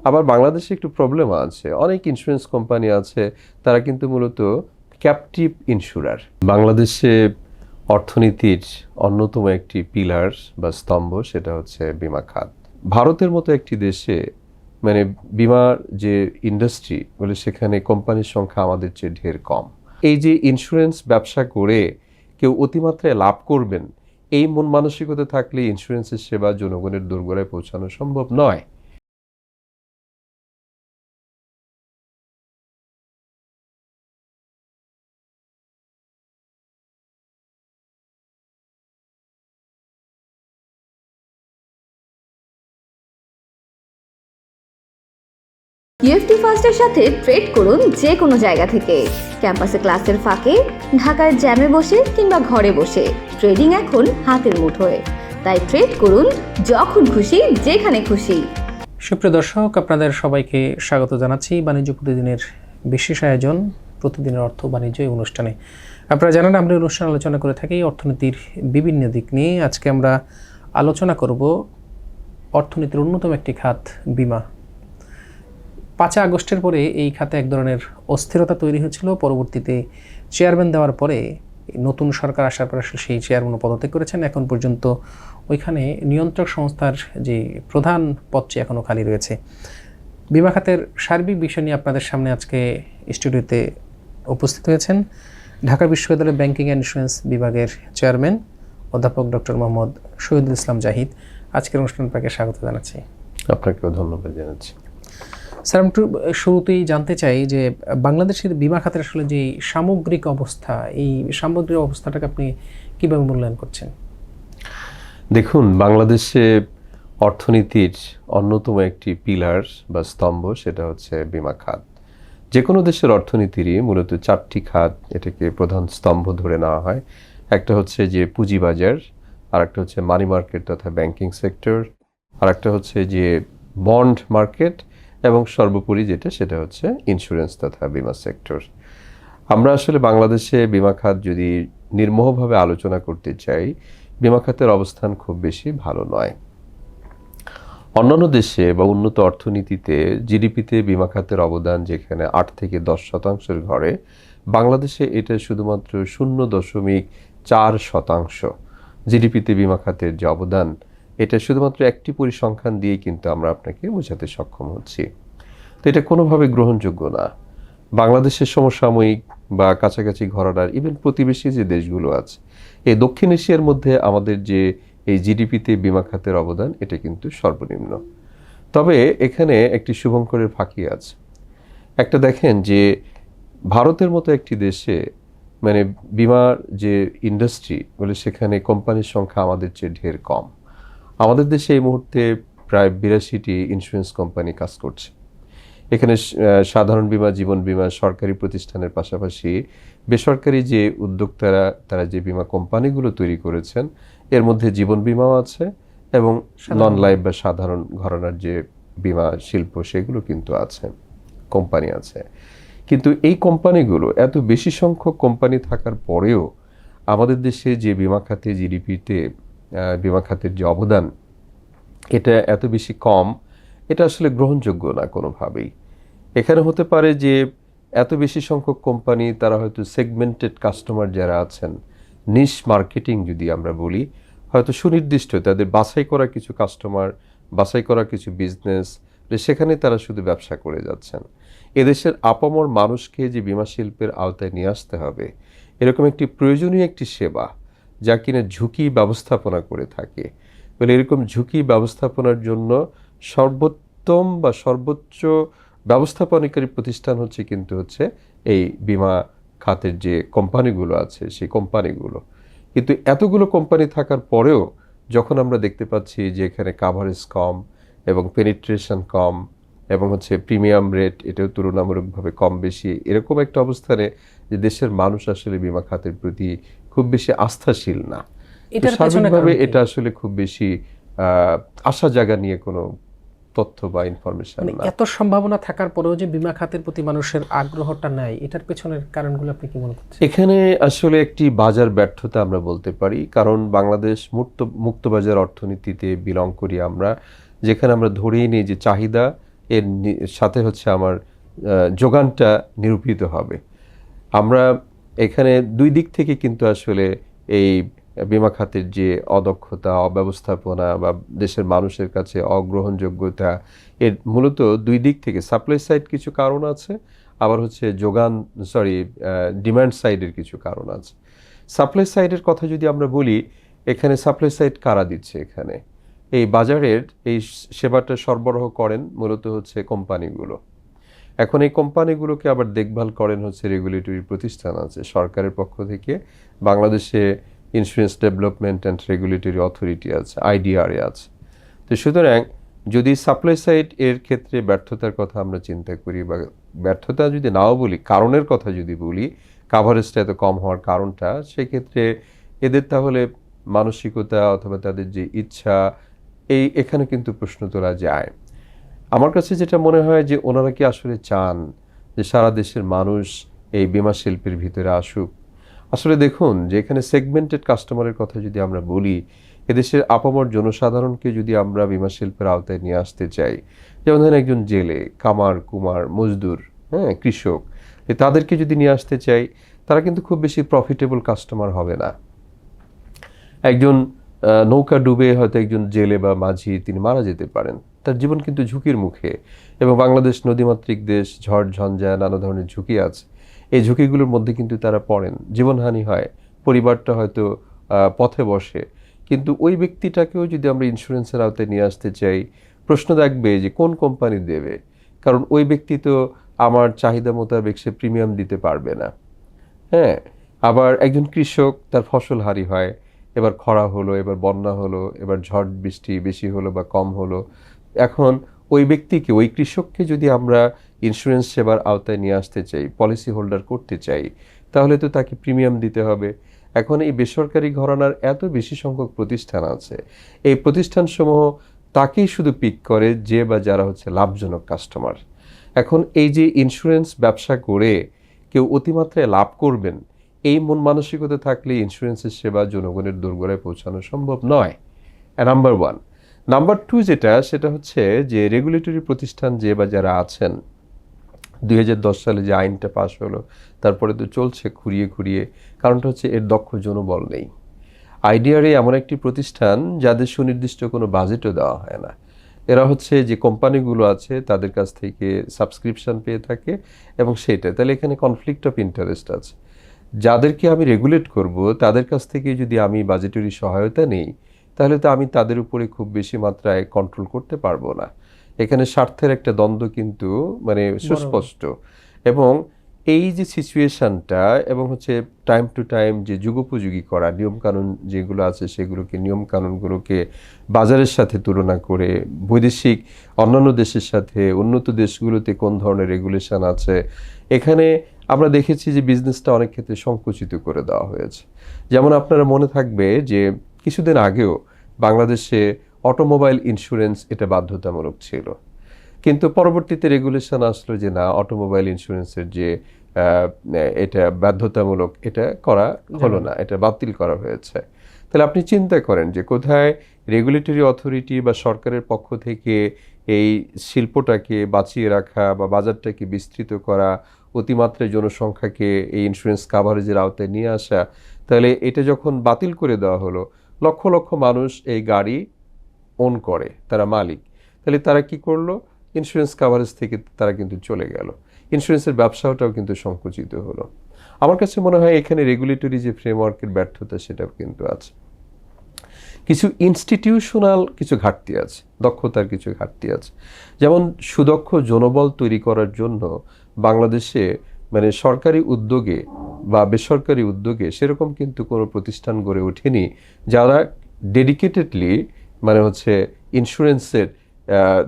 আবার বাংলাদেশে একটু প্রবলেম আছে, অনেক ইন্স্যুরেন্স কোম্পানি আছে তারা কিন্তু মূলত ক্যাপটিভ ইন্স্যুরার। বাংলাদেশে অর্থনীতির অন্যতম একটি পিলার বা স্তম্ভ সেটা হচ্ছে বিমা খাত। ভারতের মতো একটি দেশে মানে বিমার যে ইন্ডাস্ট্রি বলে সেখানে কোম্পানির সংখ্যা আমাদের চেয়ে ঢের কম। এই যে ইন্স্যুরেন্স ব্যবসা করে কেউ অতিমাত্রায় লাভ করবেন, এই মন মানসিকতা থাকলে ইন্স্যুরেন্সের সেবা জনগণের দোরগোড়ায় পৌঁছানো সম্ভব নয়। ইউএফটি ফার্স্টের সাথে ট্রেড করুন যে কোনো জায়গা থেকে। ক্যাম্পাসে ক্লাসের ফাঁকে, ঢাকার জ্যামে বসে কিংবা ঘরে বসে ট্রেডিং এখন হাতের মুঠোয়। তাই ট্রেড করুন যখন খুশি, যেখানে খুশি। সুপ্রিয় দর্শক, আপনাদের সবাইকে স্বাগত জানাচ্ছি বাণিজ্য প্রতিদিনের বিশেষ আয়োজন প্রতিদিনের অর্থ বাণিজ্য এই অনুষ্ঠানে। আপনারা জানেন আমরা এই অনুষ্ঠানে আলোচনা করে থাকি অর্থনীতির বিভিন্ন দিক নিয়ে। আজকে আমরা আলোচনা করব অর্থনীতির অন্যতম একটি খাত বিমা। 5 আগস্টের পরে এই খাতে এক ধরনের অস্থিরতা তৈরি হয়েছিল। পরবর্তীতে চেয়ারম্যান দেওয়ার পরে নতুন সরকার আসার পরে সেই চেয়ারম্যানও পদত্যাগ করেছেন। এখন পর্যন্ত ওইখানে নিয়ন্ত্রক সংস্থার যে প্রধান পদটি এখনও খালি রয়েছে। বিমা খাতের সার্বিক বিষয় নিয়ে আপনাদের সামনে আজকে স্টুডিওতে উপস্থিত হয়েছেন ঢাকা বিশ্ববিদ্যালয়ের ব্যাংকিং অ্যান্ড ইন্স্যুরেন্স বিভাগের চেয়ারম্যান অধ্যাপক ডক্টর মোহাম্মদ শহীদুল ইসলাম জাহিদ। আজকের অনুষ্ঠান আপনাকে স্বাগত জানাচ্ছি। আপনাকেও ধন্যবাদ জানাচ্ছি। স্যার, একটু শুরুতেই জানতে চাই যে বাংলাদেশের বিমা খাতের আসলে যে সামগ্রিক অবস্থা, এই সামগ্রিক অবস্থাটাকে আপনি কীভাবে মূল্যায়ন করছেন? দেখুন, বাংলাদেশে অর্থনীতির অন্যতম একটি পিলার বা স্তম্ভ সেটা হচ্ছে বিমা খাত। যে কোনো দেশের অর্থনীতিরই মূলত 4টি খাত এটাকে প্রধান স্তম্ভ ধরে নেওয়া হয়। একটা হচ্ছে যে পুঁজিবাজার, আর একটা হচ্ছে মানি মার্কেট তথা ব্যাংকিং সেক্টর, আর একটা হচ্ছে যে বন্ড মার্কেট, এবং সর্বোপরি যেটা সেটা হচ্ছে ইন্স্যুরেন্স তথা বিমা সেক্টর। আমরা আসলে বাংলাদেশে বিমা খাত যদি নির্মোহভাবে আলোচনা করতে চাই, বিমা খাতের অবস্থান খুব বেশি ভালো নয়। অন্যান্য দেশে বা উন্নত অর্থনীতিতে জিডিপিতে বিমা খাতের অবদান যেখানে 8 থেকে 10% ঘরে, বাংলাদেশে এটা শুধুমাত্র 0.4% জিডিপিতে বিমা খাতের যে অবদান, এটা শুধুমাত্র একটি পরিসংখ্যান দিয়েই কিন্তু আমরা আপনাকে বোঝাতে সক্ষম হচ্ছি। তো এটা কোনোভাবে গ্রহণযোগ্য না। বাংলাদেশের সমসাময়িক বা কাছাকাছি ঘরানার ইভেন প্রতিবেশী যে দেশগুলো আছে, এই দক্ষিণ এশিয়ার মধ্যে আমাদের যে এই জিডিপিতে বিমা খাতের অবদান এটা কিন্তু সর্বনিম্ন। তবে এখানে একটি শুভঙ্করের ফাঁকি আছে। একটা দেখেন যে ভারতের মতো একটি দেশে মানে বিমার যে ইন্ডাস্ট্রি বলে সেখানে কোম্পানির সংখ্যা আমাদের চেয়ে ঢের কম। আমাদের দেশে এই মুহূর্তে প্রায় 82টি ইন্স্যুরেন্স কোম্পানি কাজ করছে। এখানে সাধারণ বিমা, জীবন বিমা, সরকারি প্রতিষ্ঠানের পাশাপাশি বেসরকারি যে উদ্যোক্তারা তারা যে বিমা কোম্পানিগুলো তৈরি করেছেন, এর মধ্যে জীবন বিমাও আছে এবং নন লাইফ বা সাধারণ ঘরানার যে বিমা শিল্প সেগুলো কিন্তু আছে, কোম্পানি আছে। কিন্তু এই কোম্পানিগুলো এত বেশি সংখ্যক কোম্পানি থাকার পরেও আমাদের দেশে যে বিমা খাতে জিডিপিতে বিমা খাতের যে অবদান এটা এত বেশি কম, এটা আসলে গ্রহণযোগ্য না কোনোভাবেই। এখানে হতে পারে যে এত বেশি সংখ্যক কোম্পানি তারা হয়তো সেগমেন্টেড কাস্টমার যারা আছেন, নিশ মার্কেটিং যদি আমরা বলি, হয়তো সুনির্দিষ্ট তাদের বাছাই করা কিছু কাস্টমার, বাছাই করা কিছু বিজনেস, সেখানে তারা শুধু ব্যবসা করে যাচ্ছেন। এদেশের আপামর মানুষকে যে বিমা শিল্পের আওতায় নিয়ে আসতে হবে, এরকম একটি প্রয়োজনীয় একটি সেবা যা কিনা ঝুঁকি ব্যবস্থাপনা করে থাকে, বলে এরকম ঝুঁকি ব্যবস্থাপনার জন্য সর্বোত্তম বা সর্বোচ্চ ব্যবস্থাপনাকারী প্রতিষ্ঠান হচ্ছে কিন্তু হচ্ছে এই বিমা খাতের যে কোম্পানিগুলো আছে সেই কোম্পানিগুলো। কিন্তু এতগুলো কোম্পানি থাকার পরেও যখন আমরা দেখতে পাচ্ছি যে এখানে কাভারেজ কম এবং পেনিট্রেশন কম এবং হচ্ছে প্রিমিয়াম রেট এটাও তুলনামূলকভাবে কম বেশি, এরকম একটা অবস্থানে যে দেশের মানুষ আসলে বিমা খাতের প্রতি খুব বেশি আস্থাশীল না, সার্বিকভাবে এটা আসলে খুব বেশি আশা জায়গা নিয়ে কোনো তথ্য বা ইনফরমেশন না। এত সম্ভাবনা থাকার পরেও যে বিমা খাতের প্রতি মানুষের আগ্রহটা নাই, এটার পেছনের কারণগুলো আপনি কি মনে করছেন? এখানে আসলে একটি বাজার ব্যর্থতা আমরা বলতে পারি, কারণ বাংলাদেশ মুক্তবাজার অর্থনীতিতে বিলং করি আমরা, যেখানে আমরা ধরেই নিই যে চাহিদা সাথে হচ্ছে আমার যোগানটা নিরূপিত হবে। আমরা এখানে দুই দিক থেকে কিন্তু আসলে এই বীমা খাতের যে অদক্ষতা, অব্যবস্থাপনা বা দেশের মানুষের কাছে অগ্রহণযোগ্যতা, এর মূলত দুই দিক থেকে সাপ্লাই সাইড কিছু কারণ আছে, আবার হচ্ছে ডিমান্ড সাইডের কিছু কারণ আছে। সাপ্লাই সাইডের কথা যদি আমরা বলি, এখানে সাপ্লাই সাইড কারা দিচ্ছে? এখানে এই বাজারের এই সেবাটা সরবরাহ করেন মূলত হচ্ছে কোম্পানিগুলো। এখন এই কোম্পানিগুলোকে আবার দেখভাল করেন হচ্ছে রেগুলেটরি প্রতিষ্ঠান আছে সরকারের পক্ষ থেকে। বাংলাদেশে insurance development and regulatory authority আছে, IDRA আছে। তো সুতরাং যদি সাপ্লাই সাইড এর ক্ষেত্রে ব্যর্থতার কথা আমরা চিন্তা করি, বা ব্যর্থতা যদি নাও বলি, কারণের কথা যদি বলি, কাভারেজটা এত কম হওয়ার কারণটা, সেক্ষেত্রে এদের তাহলে মানসিকতা অথবা তাদের যে ইচ্ছা, এখানে কিন্তু প্রশ্ন তোলা যায়। আমার কাছে যেটা মনে হয় যে ওনারা কি আসলে চান যে সারা দেশের মানুষ এই বীমা শিল্পের ভিতরে আসুক? আসলে দেখুন যে এখানে সেগমেন্টেড কাস্টমারের কথা যদি আমরা বলি, এদেশের আপামর জনসাধারণকে যদি আমরা বীমা শিল্পের আওতায় নিয়ে আসতে চাই, যেমন ধরেন একজন জেলে, কামার কুমার, মজদুর, কৃষক, তাদেরকে যদি নিয়ে আসতে চাই, তারা কিন্তু খুব বেশি প্রফিটেবল কাস্টমার হবে না। একজন নৌকা ডুবে হয়তো একজন জেলে বা মাঝি তিনি মারা যেতে পারেন, তার জীবন কিন্তু ঝুঁকির মুখে, এবং বাংলাদেশ নদীমাতৃক দেশ, ঝড় ঝঞ্ঝা নানা ধরনের ঝুঁকি আছে। এই ঝুঁকিগুলোর মধ্যে কিন্তু তারা পড়েন, জীবনহানি হয়, পরিবারটা হয়তো পথে বসে। কিন্তু ওই ব্যক্তিটাকেও যদি আমরা ইন্স্যুরেন্সের আওতায় নিয়ে আসতে চাই, প্রশ্ন থাকবে যে কোন কোম্পানি দেবে, কারণ ওই ব্যক্তি তো আমার চাহিদা মোতাবেক সে প্রিমিয়াম দিতে পারবে না। আবার একজন কৃষক, তার ফসল হারি হয়, এবার খরা হলো, এবার বন্যা হলো, এবার ঝড় বৃষ্টি বেশি হলো বা কম হলো। এখন ওই ব্যক্তিকে, ওই কৃষককে যদি আমরা ইন্স্যুরেন্স সেবার আওতায় নিয়ে আসতে চাই, পলিসি হোল্ডার করতে চাই, তাহলে তো তাকে প্রিমিয়াম দিতে হবে। এখন এই বেসরকারি ঘরানার এত বেশি সংখ্যক প্রতিষ্ঠান আছে, এই প্রতিষ্ঠানসমূহ তাকেই শুধু পিক করে যে বা যারা হচ্ছে লাভজনক কাস্টমার। এখন এই যে ইন্স্যুরেন্স ব্যবসা করে কেউ অতিমাত্রায় লাভ করবেন, এই মন মানসিকতা থাকলে ইন্স্যুরেন্সের সেবা জনগণের দোরগোড়ায় পৌঁছানো সম্ভব নয়, নাম্বার 1। নাম্বার 2 সেটা হচ্ছে যে রেগুলেটরি প্রতিষ্ঠান যে বা যারা আছেন, 2010 সালে যে আইনটা পাশ হলো, তারপরে তো চলছে খুঁড়িয়ে খুঁড়িয়ে, কারণটা হচ্ছে এর দক্ষ জনবল নেই। IDRA এমন একটি প্রতিষ্ঠান যাদের সুনির্দিষ্ট কোনো বাজেটও দেওয়া হয় না। এরা হচ্ছে যে কোম্পানিগুলো আছে তাদের কাছ থেকে সাবস্ক্রিপশন পেয়ে থাকে, এবং সেটা তাহলে এখানে কনফ্লিক্ট অফ ইন্টারেস্ট আছে। যাদেরকে আমি রেগুলেট করব তাদের কাছ থেকে যদি আমি বাজেটারি সহায়তা নেই, তাহলে তো আমি তাদের উপরে খুব বেশি মাত্রায় কন্ট্রোল করতে পারবো না। এখানে স্বার্থের একটা দ্বন্দ্ব কিন্তু সুস্পষ্ট। এবং এই যে সিচুয়েশনটা, এবং হচ্ছে টাইম টু টাইম যে যুগোপযোগী করা নিয়মকানুন যেগুলো আছে, সেগুলোকে নিয়মকানুনগুলোকে বাজারের সাথে তুলনা করে, বৈদেশিক অন্যান্য দেশের সাথে উন্নত দেশগুলোতে কোন ধরনের রেগুলেশন আছে, এখানে আমরা দেখেছি যে বিজনেসটা অনেক ক্ষেত্রে সংকুচিত করে দেওয়া হয়েছে। যেমন আপনারা মনে থাকবে যে কিছুদিন আগেও বাংলাদেশে অটোমোবাইল ইন্স্যুরেন্স এটা বাধ্যতামূলক ছিল, কিন্তু পরবর্তীতে রেগুলেশন আসলো যে না, অটোমোবাইল ইন্স্যুরেন্সের যে এটা বাধ্যতামূলক, এটা করা হলো না, এটা বাতিল করা হয়েছে। তাহলে আপনি চিন্তা করেন যে কোথায় রেগুলেটরি অথরিটি বা সরকারের পক্ষ থেকে এই শিল্পটাকে বাঁচিয়ে রাখা বা বাজারটাকে বিস্তৃত করা, অতিমাত্রায় জনসংখ্যাকে এই ইন্স্যুরেন্স কাভারেজের আওতায় নিয়ে আসা, তাহলে এটা যখন বাতিল করে দেওয়া হলো, লক্ষ লক্ষ মানুষ এই গাড়ি ওন করে, তারা মালিক, তাহলে তারা কি করলো? ইন্স্যুরেন্স কাভারেজ থেকে তারা কিন্তু চলে গেল, ইন্স্যুরেন্সের ব্যবসাটাও কিন্তু সংকুচিত হলো। আমার কাছে মনে হয় এখানে রেগুলেটরি যে ফ্রেমওয়ার্কের ব্যর্থতা সেটাও কিন্তু আছে, কিছু ইনস্টিটিউশনাল কিছু ঘাটতি আছে, দক্ষতার কিছু ঘাটতি আছে। যেমন সুদক্ষ জনবল তৈরি করার জন্য বাংলাদেশে সরকারি উদ্যোগে বা বেসরকারি উদ্যোগে সেরকম কিন্তু কোনো প্রতিষ্ঠান গড়ে ওঠেনি যারা ডেডিকেটেডলি ইন্স্যুরেন্সের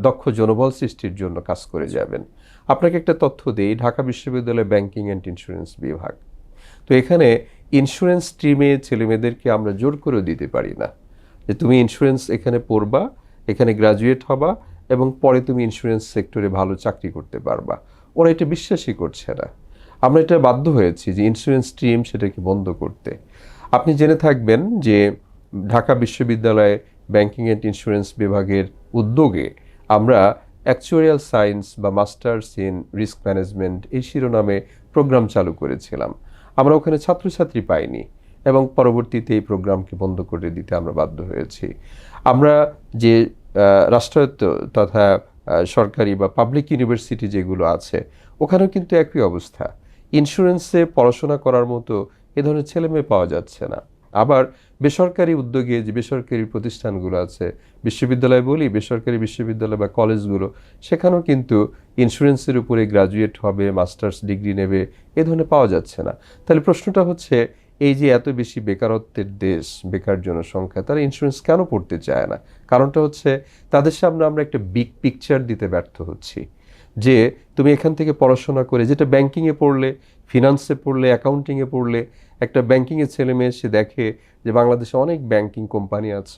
দক্ষ জনবল সৃষ্টির জন্য কাজ করে যাবেন। আপনাকে একটা তথ্য দিই, ঢাকা বিশ্ববিদ্যালয় ব্যাংকিং অ্যান্ড ইন্স্যুরেন্স বিভাগ, তো এখানে ইন্স্যুরেন্স স্ট্রিমে ছেলেমেয়েদেরকে আমরা জোর করেও দিতে পারি না যে তুমি ইন্স্যুরেন্স এখানে পড়বা, এখানে গ্রাজুয়েট হবা, এবং পরে তুমি ইন্স্যুরেন্স সেক্টরে ভালো চাকরি করতে পারবা। ওরা এটা বিশ্বাসই করছে না। আমরা এটা বাধ্য হয়েছি যে ইন্স্যুরেন্স স্ট্রিম সেটাকে বন্ধ করতে। আপনি জেনে থাকবেন যে ঢাকা বিশ্ববিদ্যালয়ে ব্যাংকিং অ্যান্ড ইন্স্যুরেন্স বিভাগের উদ্যোগে আমরা অ্যাকচুয়ারিয়াল সায়েন্স বা মাস্টার্স ইন রিস্ক ম্যানেজমেন্ট এই শিরোনামে প্রোগ্রাম চালু করেছিলাম। আমরা ওখানে ছাত্রছাত্রী পাইনি এবং পরবর্তীতে এই প্রোগ্রামকে বন্ধ করে দিতে আমরা বাধ্য হয়েছি। আমরা যে রাষ্ট্রায়ত্ত তথা সরকারি বা পাবলিক ইউনিভার্সিটি যেগুলো আছে ওখানেও কিন্তু একই অবস্থা। ইন্স্যুরেন্সে পড়াশোনা করার মতো এ ধরনের ছেলেমেয়ে পাওয়া যাচ্ছে না। আবার বেসরকারি উদ্যোগে যে বেসরকারি প্রতিষ্ঠানগুলো আছে, বিশ্ববিদ্যালয় বলি, বেসরকারি বিশ্ববিদ্যালয় বা কলেজগুলো, সেখানেও কিন্তু ইন্স্যুরেন্সের উপরে গ্রাজুয়েট হবে, মাস্টার্স ডিগ্রি নেবে, এ ধরনের পাওয়া যাচ্ছে না। তাহলে প্রশ্নটা হচ্ছে, এই যে এত বেশি বেকারত্বের দেশ, বেকার জনসংখ্যা, তারা ইন্স্যুরেন্স কেন পড়তে চায় না? কারণটা হচ্ছে তাদের সামনে আমরা একটা বিগ পিকচার দিতে ব্যর্থ হচ্ছি যে তুমি এখান থেকে পড়াশোনা করে, যেটা ব্যাংকিংয়ে পড়লে, ফিনান্সে পড়লে, অ্যাকাউন্টিংয়ে পড়লে, একটা ব্যাংকিংয়ের ছেলে মেয়ে সে দেখে যে বাংলাদেশে অনেক ব্যাংকিং কোম্পানি আছে,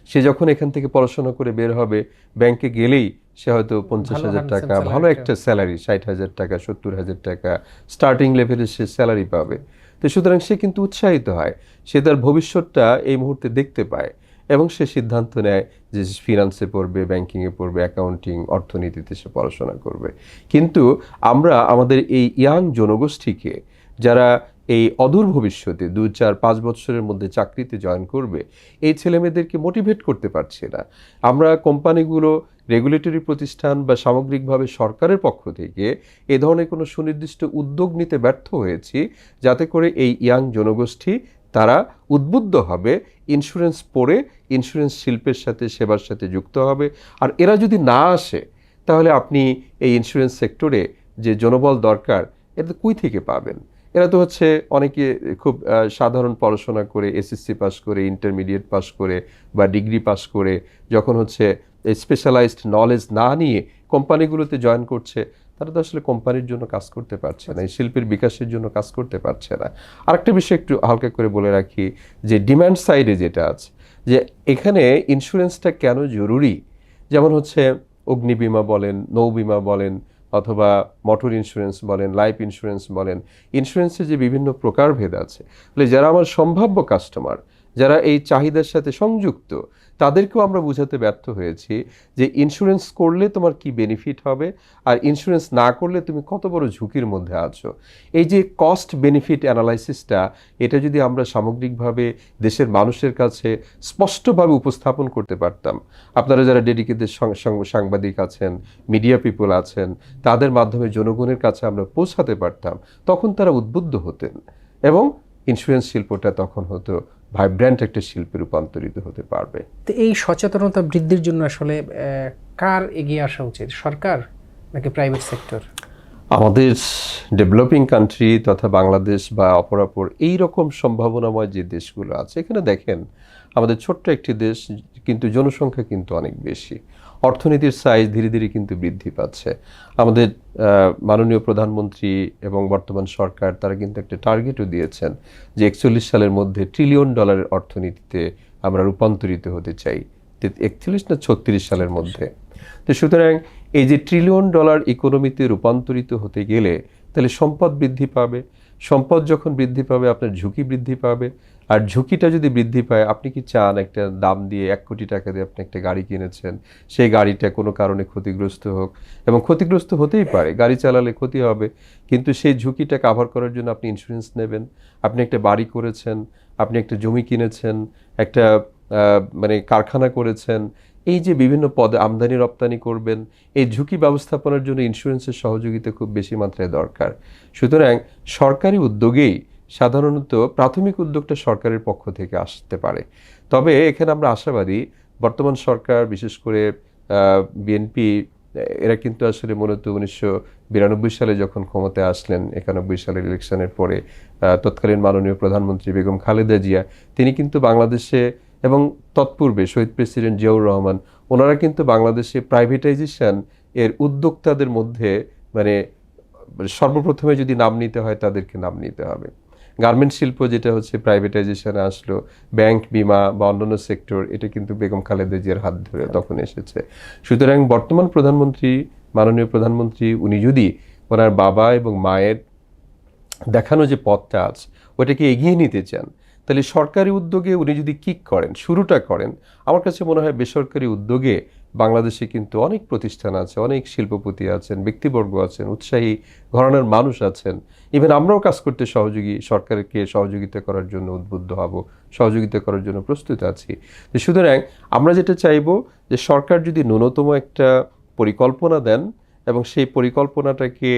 সে যখন এখান থেকে পড়াশোনা করে বের হবে, ব্যাংকে গেলেই সে হয়তো 50,000 টাকা, ভালো একটা স্যালারি, 60,000 টাকা, 70,000 টাকা স্টার্টিং লেভেলে সে স্যালারি পাবে। তো সুতরাং সে কিন্তু উৎসাহিত হয়, সে তার ভবিষ্যৎটা এই মুহূর্তে দেখতে পায় এবং সে সিদ্ধান্ত নেয় যে ফিনান্সে পড়বে, ব্যাংকিংয়ে পড়বে, অ্যাকাউন্টিং, অর্থনীতিতে সে পড়াশোনা করবে। কিন্তু আমরা আমাদের এই ইয়াং জনগোষ্ঠীকে, যারা এই অদূর ভবিষ্যতে 2, 4, 5 বছরের মধ্যে চাকরিতে জয়েন করবে, এই ছেলেমেয়েদেরকে মোটিভেট করতে পারছি না। আমরা কোম্পানিগুলো, রেগুলেটরি প্রতিষ্ঠান বা সামগ্রিকভাবে সরকারের পক্ষ থেকে এ ধরনের কোনো সুনির্দিষ্ট উদ্যোগ নিতে ব্যর্থ হয়েছি, যাতে করে এই ইয়াং জনগোষ্ঠী তারা উদ্বুদ্ধ হবে, ইন্স্যুরেন্স পড়ে ইন্স্যুরেন্স শিল্পের সাথে, সেবার সাথে যুক্ত হবে। আর এরা যদি না আসে, তাহলে আপনি এই ইন্স্যুরেন্স সেক্টরে যে জনবল দরকার, এটা কই থেকে পাবেন? এরা তো হচ্ছে অনেকে খুব সাধারণ পড়াশোনা করে, এসএসসি পাস করে, ইন্টারমিডিয়েট পাস করে বা ডিগ্রি পাস করে, যখন হচ্ছে স্পেশালাইজড নলেজ না নিয়ে কোম্পানিগুলোতে জয়েন করছে, তারা তো আসলে কোম্পানির জন্য কাজ করতে পারছে না, এই শিল্পের বিকাশের জন্য কাজ করতে পারছে না। আরেকটা বিষয় একটু হালকা করে বলে রাখি, যে ডিমান্ড সাইডে যেটা আছে, যে এখানে ইন্স্যুরেন্সটা কেন জরুরি, যেমন হচ্ছে অগ্নিবীমা বলেন, নৌবীমা বলেন, অথবা মোটর ইন্স্যুরেন্স বলেন, লাইফ ইন্স্যুরেন্স বলেন, ইন্স্যুরেন্সের যে বিভিন্ন প্রকারভেদ আছে, বলে যারা আমার সম্ভাব্য কাস্টমার, যারা এই চাহিদার সাথে সংযুক্ত, তাদেরকেও আমরা বোঝাতে ব্যর্থ হয়েছি যে ইন্স্যুরেন্স করলে তোমার কি বেনিফিট হবে, আর ইন্স্যুরেন্স না করলে তুমি কত বড় ঝুঁকির মধ্যে আছো। এই যে কস্ট বেনিফিট অ্যানালাইসিসটা, এটা যদি আমরা সামগ্রিকভাবে দেশের মানুষের কাছে স্পষ্টভাবে উপস্থাপন করতে পারতাম, আপনারা যারা ডেডিকেটেড সাংবাদিক আছেন, মিডিয়া পিপল আছেন, তাদের মাধ্যমে জনগণের কাছে আমরা পৌঁছাতে পারতাম, তখন তারা উদ্বুদ্ধ হতেন এবং ইন্স্যুরেন্স শিল্পটা তখন হতো ভাইব্র্যান্ট একটা শিল্পে রূপান্তরিত হতে পারবে। তো এই সচেতনতা বৃদ্ধির জন্য আসলে কার এগিয়ে আসা উচিত, সরকার নাকি প্রাইভেট সেক্টর? আমাদের ডেভেলপিং কান্ট্রি তথা বাংলাদেশ বা অপরাপর এই রকম সম্ভাবনাময় যে দেশগুলো আছে, এখানে দেখেন আমাদের ছোট্ট একটি দেশ, কিন্তু জনসংখ্যা কিন্তু অনেক বেশি, অর্থনীতির সাইজ ধীরে ধীরে কিন্তু বৃদ্ধি পাচ্ছে। আমাদের মাননীয় প্রধানমন্ত্রী এবং বর্তমান সরকার, তারা কিন্তু একটা টার্গেটও দিয়েছেন যে 41 সালের মধ্যে $1 ট্রিলিয়ন অর্থনীতিতে আমরা রূপান্তরিত হতে চাই, 41 না 36 সালের মধ্যে। তো সুতরাং এই যে $1 ট্রিলিয়ন ইকোনমিতে রূপান্তরিত হতে গেলে তাহলে সম্পদ বৃদ্ধি পাবে, সম্পদ যখন বৃদ্ধি পাবে আপনার ঝুঁকি বৃদ্ধি পাবে, আর ঝুঁকিটা যদি বৃদ্ধি পায়, আপনি কি চান একটা দাম দিয়ে 1 কোটি টাকা দিয়ে আপনি একটা গাড়ি কিনেছেন, সেই গাড়িটা কোনো কারণে ক্ষতিগ্রস্ত হোক, এবং ক্ষতিগ্রস্ত হতেই পারে, গাড়ি চালালে ক্ষতি হবে, কিন্তু সেই ঝুঁকিটা কাভার করার জন্য আপনি ইন্স্যুরেন্স নেবেন। আপনি একটা বাড়ি করেছেন, আপনি একটা জমি কিনেছেন, একটা মানে কারখানা করেছেন, এই যে বিভিন্ন পদে আমদানি রপ্তানি করবেন, এই ঝুঁকি ব্যবস্থাপনার জন্য ইন্স্যুরেন্সের সহযোগিতা খুব বেশি মাত্রায় দরকার। সুতরাং সরকারি উদ্যোগেই সাধারণত প্রাথমিক উদ্যোগটা সরকারের পক্ষ থেকে আসতে পারে। তবে এখানে আমরা আশাবাদী, বর্তমান সরকার, বিশেষ করে বিএনপি, এরা কিন্তু আসলে মূলত 1992 সালে যখন ক্ষমতায় আসলেন, 91 সালের ইলেকশনের পরে তৎকালীন মাননীয় প্রধানমন্ত্রী বেগম খালেদা জিয়া, তিনি কিন্তু বাংলাদেশে এবং তৎপূর্বে শহীদ প্রেসিডেন্ট জিয়াউর রহমান, ওনারা কিন্তু বাংলাদেশে প্রাইভেটাইজেশন এর উদ্যোক্তাদের মধ্যে মানে সর্বপ্রথমে যদি নাম নিতে হয় তাদেরকে নাম নিতে হবে। গার্মেন্ট শিল্প যেটা হচ্ছে প্রাইভেটাইজেশনে আসলো, ব্যাংক, বিমা বা অন্যান্য সেক্টর, এটা কিন্তু বেগম খালেদা জিয়ার হাত ধরে তখন এসেছে। সুতরাং বর্তমান প্রধানমন্ত্রী, মাননীয় প্রধানমন্ত্রী, উনি যদি ওনার বাবা এবং মায়ের দেখানো যে পথটা আছে ওটাকে এগিয়ে নিতে চান, তাহলে সরকারি উদ্যোগে উনি যদি কিক করেন, শুরুটা করেন, আমার কাছে মনে হয় বেসরকারি উদ্যোগে বাংলাদেশে কিন্তু অনেক প্রতিষ্ঠান আছে, অনেক শিল্পপতি আছেন, ব্যক্তিবর্গ আছেন, উৎসাহী ঘরানার মানুষ আছেন। ইভেন আমরাও কাজ করতে সরকারকে সহযোগিতা করার জন্য উদ্বুদ্ধ হব, সহযোগিতা করার জন্য প্রস্তুত আছি। তো সুতরাং আমরা যেটা চাইবো যে সরকার যদি ন্যূনতম একটা পরিকল্পনা দেন এবং সেই পরিকল্পনাটাকে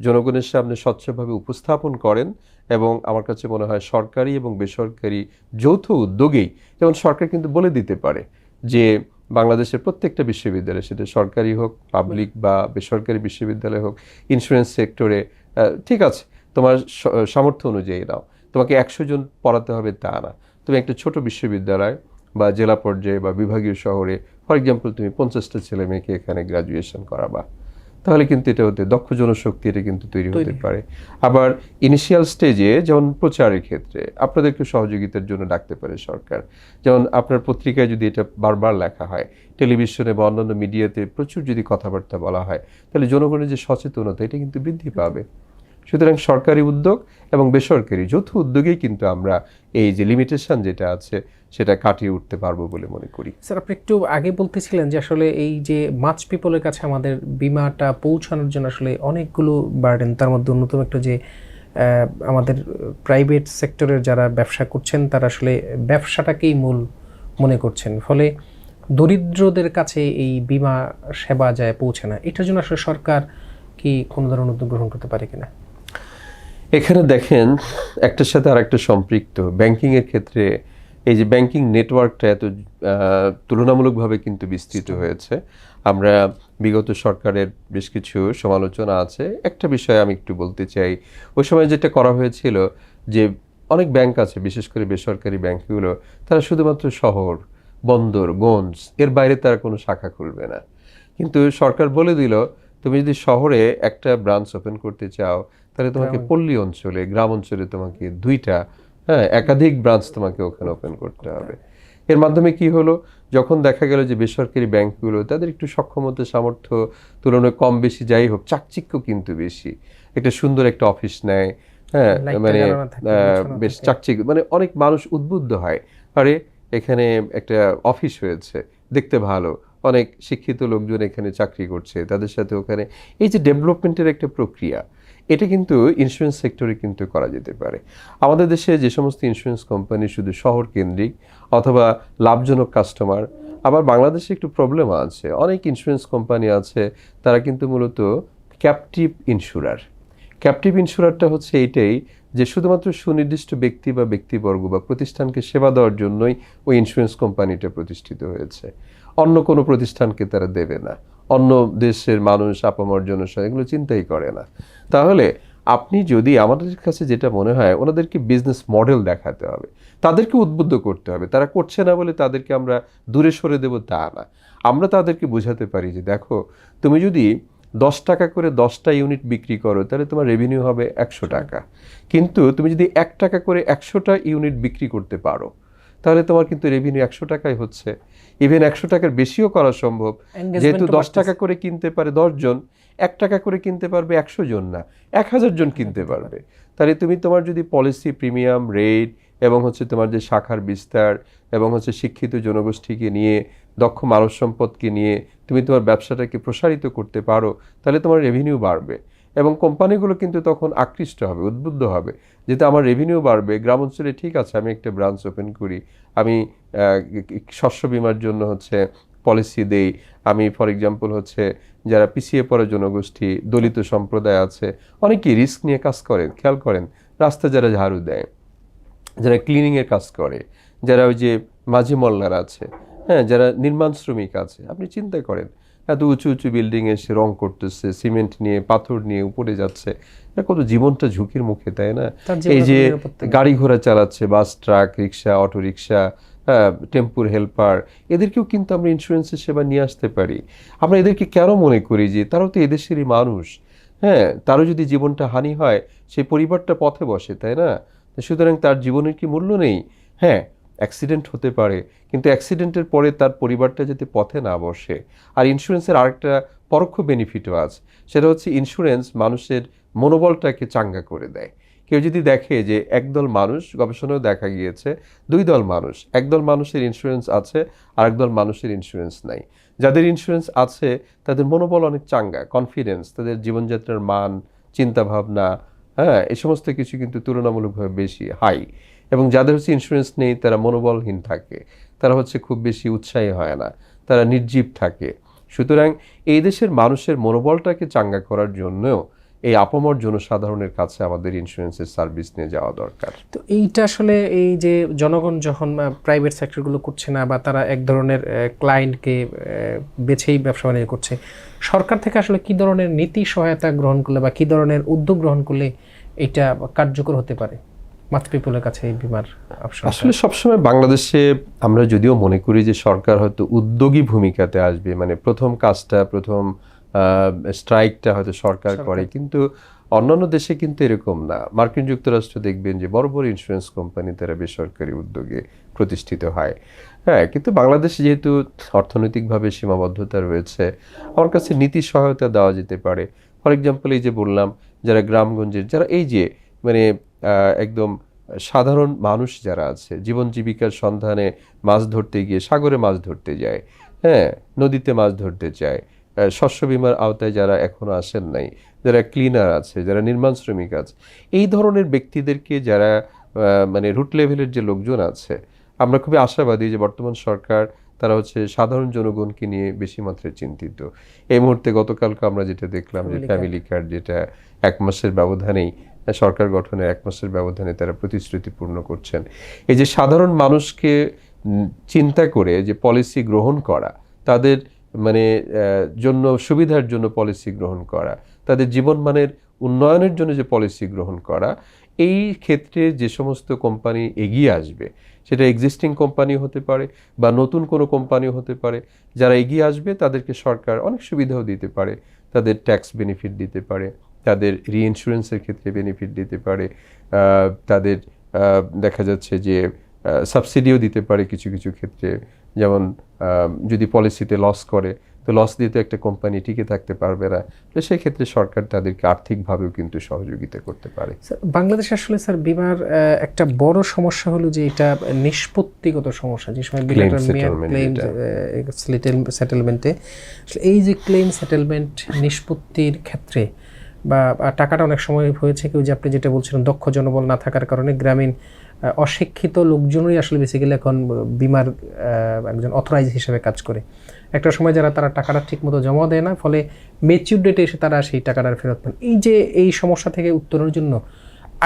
জনগণের সামনে স্বচ্ছভাবে উপস্থাপন করেন, এবং আমার কাছে মনে হয় সরকারি এবং বেসরকারি যৌথ উদ্যোগেই, যেমন সরকার কিন্তু বলে দিতে পারে যে বাংলাদেশের প্রত্যেকটা বিশ্ববিদ্যালয়, সেটা সরকারি হোক, পাবলিক বা বেসরকারি বিশ্ববিদ্যালয় হোক, ইন্স্যুরেন্স সেক্টরে, ঠিক আছে তোমার সামর্থ্য অনুযায়ী নাও, তোমাকে 100 জন পড়াতে হবে তা না। তুমি একটা ছোট বিশ্ববিদ্যালয় বা জেলা পর্যায়ে বা বিভাগীয় শহরে ফর এক্সাম্পল তুমি 50টা ছেলে মেয়েকে এখানে গ্রাজুয়েশন করাবা, তাহলে কিন্তু এটা হতে দক্ষ জনশক্তি এটা কিন্তু তৈরি হতে পারে। আবার ইনিশিয়াল স্টেজে যেমন প্রচারের ক্ষেত্রে আপনাদেরকে সহযোগিতার জন্য ডাকতে পারে সরকার। যেমন আপনার পত্রিকায় যদি এটা বারবার লেখা হয়, টেলিভিশনে বা অন্যান্য মিডিয়াতে প্রচুর যদি কথাবার্তা বলা হয়, তাহলে জনগণের যে সচেতনতা এটা কিন্তু বৃদ্ধি পাবে। সুতরাং সরকারি উদ্যোগ এবং বেসরকারি যৌথ উদ্যোগেই কিন্তু আমরা এই যে লিমিটেশন যেটা আছে সেটা কাটিয়ে উঠতে পারবো বলে মনে করি। স্যার, আপনি একটু আগে বলতেছিলেন যে আসলে এই যে মাচ পিপলের কাছে আমাদের বিমাটা পৌঁছানোর জন্য আসলে অনেকগুলো বার্ডেন, তার মধ্যে অন্যতম একটা যে আমাদের প্রাইভেট সেক্টরের যারা ব্যবসা করছেন তারা আসলে ব্যবসাটাকেই মূল মনে করছেন, ফলে দরিদ্রদের কাছে এই বিমা সেবা যায় পৌঁছে না। এটার জন্য আসলে সরকার কি কোনো ধরনের উদ্যোগ গ্রহণ করতে পারে কিনা? এখানে দেখেন একটার সাথে আরেকটা সম্পৃক্ত। ব্যাংকিংয়ের ক্ষেত্রে এই যে ব্যাংকিং নেটওয়ার্কটা এত তুলনামূলকভাবে কিন্তু বিস্তৃত হয়েছে। আমরা বিগত সরকারের বেশ কিছু সমালোচনা আছে। একটা বিষয় আমি একটু বলতে চাই, ওই সময় যেটা করা হয়েছিল যে অনেক ব্যাংক আছে, বিশেষ করে বেসরকারি ব্যাংকগুলো, তারা শুধুমাত্র শহর, বন্দর, গঞ্জ এর বাইরে তারা কোনো শাখা খুলবে না। কিন্তু সরকার বলে দিল তুমি যদি শহরে একটা ব্রাঞ্চ ওপেন করতে চাও তাহলে তোমাকে পল্লী অঞ্চলে, গ্রাম অঞ্চলে তোমাকে 2টা, একাধিক ব্রাঞ্চ তোমাকে ওখানে ওপেন করতে হবে। এর মাধ্যমে কি হলো, যখন দেখা গেল যে বেসরকারি ব্যাংকগুলো তাদের একটু সক্ষমতা সামর্থ্য তুলনায় কম বেশি যাই হোক, চাকচিক্য কিন্তু বেশি, একটা সুন্দর একটা অফিস নেয়, মানে বেশ চাকচিক্য, মানে অনেক মানুষ উদ্বুদ্ধ হয়, আরে এখানে একটা অফিস হয়েছে, দেখতে ভালো, অনেক শিক্ষিত লোকজন এখানে চাকরি করছে, তাদের সাথে ওখানে এই যে ডেভেলপমেন্টের একটা প্রক্রিয়া, এটা কিন্তু ইন্স্যুরেন্স সেক্টরে কিন্তু করা যেতে পারে। আমাদের দেশে যে সমস্ত ইন্স্যুরেন্স কোম্পানি শুধু শহর কেন্দ্রিক অথবা লাভজনক কাস্টমার, আবার বাংলাদেশে একটু প্রবলেম আছে, অনেক ইন্স্যুরেন্স কোম্পানি আছে তারা কিন্তু মূলত ক্যাপটিভ ইন্স্যুরার। ক্যাপটিভ ইন্স্যুরারটা হচ্ছে এইটাই যে শুধুমাত্র সুনির্দিষ্ট ব্যক্তি বা ব্যক্তিবর্গ বা প্রতিষ্ঠানকে সেবা দেওয়ার জন্যই ওই ইন্স্যুরেন্স কোম্পানিটা প্রতিষ্ঠিত হয়েছে, অন্য কোনো প্রতিষ্ঠানকে তারা দেবে না, অন্য দেশের মানুষ, আপামর জনসংখ্যা এগুলো চিন্তাই করে না। তাহলে আপনি যদি, আমাদের কাছে যেটা মনে হয়, ওনাদেরকে বিজনেস মডেল দেখাতে হবে, তাদেরকে উদ্বুদ্ধ করতে হবে। তারা করছে না বলে তাদেরকে আমরা দূরে সরে দেবো তা না, আমরা তাদেরকে বোঝাতে পারি যে দেখো তুমি যদি 10 টাকা করে 10টা ইউনিট বিক্রি করো তাহলে তোমার রেভিনিউ হবে 100 টাকা, কিন্তু তুমি যদি 1 টাকা করে 100টা ইউনিট বিক্রি করতে পারো তাহলে তোমার কিন্তু রেভিনিউ 100 টাকাই হচ্ছে। ইভেন 100 টাকার বেশিও করা সম্ভব, যেহেতু 10 টাকা করে কিনতে পারে 10 জন, 1 টাকা করে কিনতে পারবে 100 জন না, 1000 জন কিনতে পারবে। তাহলে তুমি তোমার যদি পলিসি, প্রিমিয়াম, রেট এবং হচ্ছে তোমার যে শাখার বিস্তার এবং হচ্ছে শিক্ষিত জনগোষ্ঠীকে নিয়ে, দক্ষ মানব সম্পদকে নিয়ে তুমি তোমার ব্যবসাটাকে প্রসারিত করতে পারো, তাহলে তোমার রেভিনিউ বাড়বে এবং কোম্পানিগুলো কিন্তু তখন আকৃষ্ট হবে, উদ্বুদ্ধ হবে, যেহেতু আমার রেভিনিউ বাড়বে। গ্রাম অঞ্চলে ঠিক আছে আমি একটা ব্রাঞ্চ ওপেন করি, আমি শস্য বিমার জন্য হচ্ছে পলিসি দেই, আমি ফর এক্সাম্পল হচ্ছে যারা পিছিয়ে পড়া জনগোষ্ঠী, দলিত সম্প্রদায় আছে, অনেকেই রিস্ক নিয়ে কাজ করেন, খেয়াল করেন, রাস্তা যারা ঝাড়ু দেয়, যারা ক্লিনিংয়ের কাজ করে, যারা ওই যে মাঝি মল্লার আছে, যারা নির্মাণ শ্রমিক আছে, আপনি চিন্তা করেন এত উঁচু উঁচু বিল্ডিং এসে রং করতেছে, সিমেন্ট নিয়ে, পাথর নিয়ে উপরে যাচ্ছে, এটা কত জীবনটা ঝুঁকির মুখে, তাই না? এই যে গাড়ি ঘোড়া চালাচ্ছে, বাস, ট্রাক, রিক্সা, অটো রিক্সা, টেম্পুর হেল্পার, এদেরকেও কিন্তু আমরা ইন্স্যুরেন্সের সেবা নিয়ে আসতে পারি। আমরা এদেরকে কেন মনে করি যে তারাও তো এদেশেরই মানুষ, তারও যদি জীবনটা হানি হয় সেই পরিবারটা পথে বসে, তাই না? সুতরাং তার জীবনের কি মূল্য নেই? অ্যাক্সিডেন্ট হতে পারে, কিন্তু অ্যাক্সিডেন্টের পরে তার পরিবারটা যাতে পথে না বসে। আর ইন্স্যুরেন্সের আরেকটা পরোক্ষ বেনিফিটও আছে, সেটা হচ্ছে ইন্স্যুরেন্স মানুষের মনোবলটাকে চাঙ্গা করে দেয়। কেউ যদি দেখে যে একদল মানুষ, গবেষণাও দেখা গিয়েছে 2 দল মানুষ, একদল মানুষের ইন্স্যুরেন্স আছে আর একদল মানুষের ইন্স্যুরেন্স নাই, যাদের ইন্স্যুরেন্স আছে তাদের মনোবল অনেক চাঙ্গা, কনফিডেন্স, তাদের জীবনযাত্রার মান, চিন্তাভাবনা, হ্যাঁ, এই সমস্ত কিছু কিন্তু তুলনামূলকভাবে বেশি হাই। এবং যাদের হচ্ছে ইন্স্যুরেন্স নেই তারা মনোবলহীন থাকে, তারা হচ্ছে খুব বেশি উৎসাহী হয় না, তারা নির্জীব থাকে। সুতরাং এই দেশের মানুষের মনোবলটাকে চাঙ্গা করার জন্যও এই আপামর জনসাধারণের কাছে আমাদের ইন্স্যুরেন্সের সার্ভিস নিয়ে যাওয়া দরকার। তো এইটা আসলে এই যে জনগণ যখন প্রাইভেট সেক্টরগুলো করছে না বা তারা এক ধরনের ক্লায়েন্টকে বেছেই ব্যবসা বাণিজ্য করছে, সরকার থেকে আসলে কি ধরনের নীতি সহায়তা গ্রহণ করলে বা কি ধরনের উদ্যোগ গ্রহণ করলে এটা কার্যকর হতে পারে মাছ পিপলের কাছে এই বিমার অপশন? আসলে সবসময় বাংলাদেশে আমরা যদিও মনে করি যে সরকার হয়তো উদ্যোগী ভূমিকাতে আসবে, মানে প্রথম কাজটা, প্রথম স্ট্রাইকটা হয়তো সরকার করে, কিন্তু অন্যান্য দেশে কিন্তু এরকম না। মার্কিন যুক্তরাষ্ট্র দেখবেন যে বড় বড় ইন্স্যুরেন্স কোম্পানি তারা বেসরকারি উদ্যোগে প্রতিষ্ঠিত হয়। হ্যাঁ, কিন্তু বাংলাদেশে যেহেতু অর্থনৈতিকভাবে সীমাবদ্ধতা রয়েছে, আমার কাছে নীতি সহায়তা দেওয়া যেতে পারে। ফর এক্সাম্পল, এই যে বললাম, যারা গ্রামগঞ্জের, যারা এই যে মানে একদম সাধারণ মানুষ যারা আছে, জীবন জীবিকার সন্ধানে মাছ ধরতে গিয়ে সাগরে মাছ ধরতে যায়, হ্যাঁ, নদীতে মাছ ধরতে চায়, শস্য বিমার আওতায় যারা এখনো আসেন নাই, যারা ক্লিনার আছে, যারা নির্মাণ শ্রমিক আছে, এই ধরনের ব্যক্তিদেরকে যারা মানে রুট লেভেলের যে লোকজন আছে, আমরা খুবই আশাবাদী যে বর্তমান সরকার তারা হচ্ছে সাধারণ জনগণকে নিয়ে বেশি মাত্রায় চিন্তিত। এই মুহূর্তে গতকালকে আমরা যেটা দেখলাম যে ফ্যামিলি কার্ড, যেটা 1 মাসের ব্যবধানেই সরকার গঠনের 1 মাসের ব্যবধানে তারা প্রতিশ্রুতি পূর্ণ করছেন। এই যে সাধারণ মানুষকে চিন্তা করে যে পলিসি গ্রহণ করা, তাদের মানে জন্য সুবিধার জন্য পলিসি গ্রহণ করা, তাদের জীবনমানের উন্নয়নের জন্য যে পলিসি গ্রহণ করা, এই ক্ষেত্রে যে সমস্ত কোম্পানি এগিয়ে আসবে, সেটা এক্সিস্টিং কোম্পানি হতে পারে বা নতুন কোনো কোম্পানিও হতে পারে, যারা এগিয়ে আসবে তাদেরকে সরকার অনেক সুবিধাও দিতে পারে, তাদের ট্যাক্স বেনিফিট দিতে পারে, তাদের রিইন্স্যুরেন্সের ক্ষেত্রে বেনিফিট দিতে পারে, তাদের দেখা যাচ্ছে যে সাবসিডিও দিতে পারে কিছু কিছু ক্ষেত্রে। যেমন যদি পলিসিতে লস করে, তো লস দিয়ে তো একটা কোম্পানি টিকে থাকতে পারবে না, তো সেই ক্ষেত্রে সরকার তাদেরকে আর্থিকভাবেও কিন্তু সহযোগিতা করতে পারে। বাংলাদেশে আসলে স্যার বিমার একটা বড় সমস্যা হলো যে এটা নিষ্পত্তিগত সমস্যা, যে সময় ক্লেম সেটেলমেন্টে এই যে ক্লেম সেটেলমেন্ট নিষ্পত্তির ক্ষেত্রে বা টাকাটা অনেক সময় হয়েছে কি, যে আপনি যেটা বলছিলেন দক্ষ জনবল না থাকার কারণে গ্রামীণ অশিক্ষিত লোকজনই আসলে বেসিক্যালি এখন বিমার একজন অথরাইজ হিসেবে কাজ করে। একটা সময় যারা তারা টাকাটা ঠিকমতো জমা দেয় না, ফলে মেচিউর ডেটে এসে তারা সেই টাকাটা ফেরত পান। এই যে এই সমস্যা থেকে উত্তরণের জন্য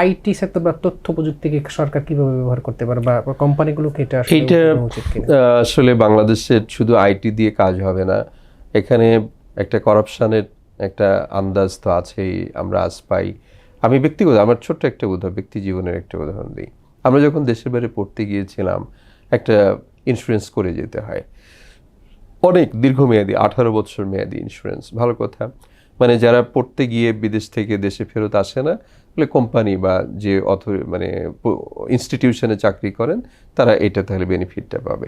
আইটি সেক্টর বা তথ্য প্রযুক্তিকে সরকার কিভাবে ব্যবহার করতে পারে বা কোম্পানিগুলোকে এটা উচিত কিনা? আসলে বাংলাদেশের শুধু আইটি দিয়ে কাজ হবে না, এখানে একটা করাপশনের একটা আন্দাজ তো আছেই, আমরা আজ পাই। আমি ব্যক্তিগত আমার ছোট্ট একটা ব্যক্তি জীবনের একটা উদাহরণ দিই। আমরা যখন দেশের বাইরে পড়তে গিয়েছিলাম, একটা ইন্স্যুরেন্স করে যেতে হয়, অনেক দীর্ঘমেয়াদী, 18 বছর মেয়াদী ইন্স্যুরেন্স। ভালো কথা, মানে যারা পড়তে গিয়ে বিদেশ থেকে দেশে ফেরত আসে না, বলে কোম্পানি বা যে মানে ইনস্টিটিউশনে চাকরি করেন, তারা এটা তাহলে বেনিফিটটা পাবে।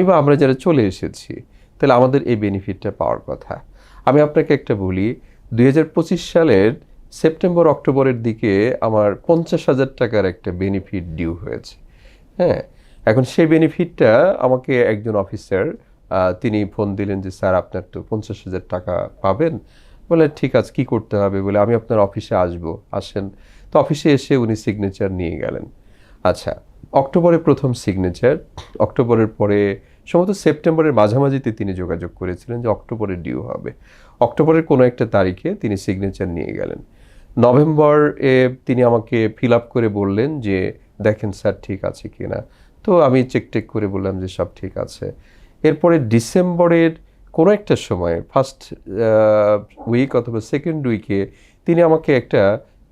বা আমরা যারা চলে এসেছি, তাহলে আমাদের এই বেনিফিটটা পাওয়ার কথা। আমি আপনাকে একটা বলি, 2025 সালের সেপ্টেম্বর অক্টোবরের দিকে আমার 50,000 টাকার একটা বেনিফিট ডিউ হয়েছে। হ্যাঁ, এখন সেই বেনিফিটটা আমাকে একজন অফিসার তিনি ফোন দিলেন যে স্যার আপনার তো 50,000 টাকা পাবেন। বলে ঠিক আছে, কী করতে হবে? বলে আমি আপনার অফিসে আসেন। তো অফিসে এসে উনি সিগনেচার নিয়ে গেলেন। আচ্ছা, অক্টোবরে প্রথম সিগনেচার, অক্টোবরের পরে সম্ভবত সেপ্টেম্বরের মাঝামাঝিতে তিনি যোগাযোগ করেছিলেন যে অক্টোবরে ডিউ হবে। অক্টোবরের কোনো একটা তারিখে তিনি সিগনেচার নিয়ে গেলেন। নভেম্বরে তিনি আমাকে ফিল আপ করে বললেন যে দেখেন স্যার ঠিক আছে কি না। তো আমি চেক করে বললাম যে সব ঠিক আছে। এরপরে ডিসেম্বরের কোনো একটা সময়, ফার্স্ট উইক অথবা সেকেন্ড উইকে, তিনি আমাকে একটা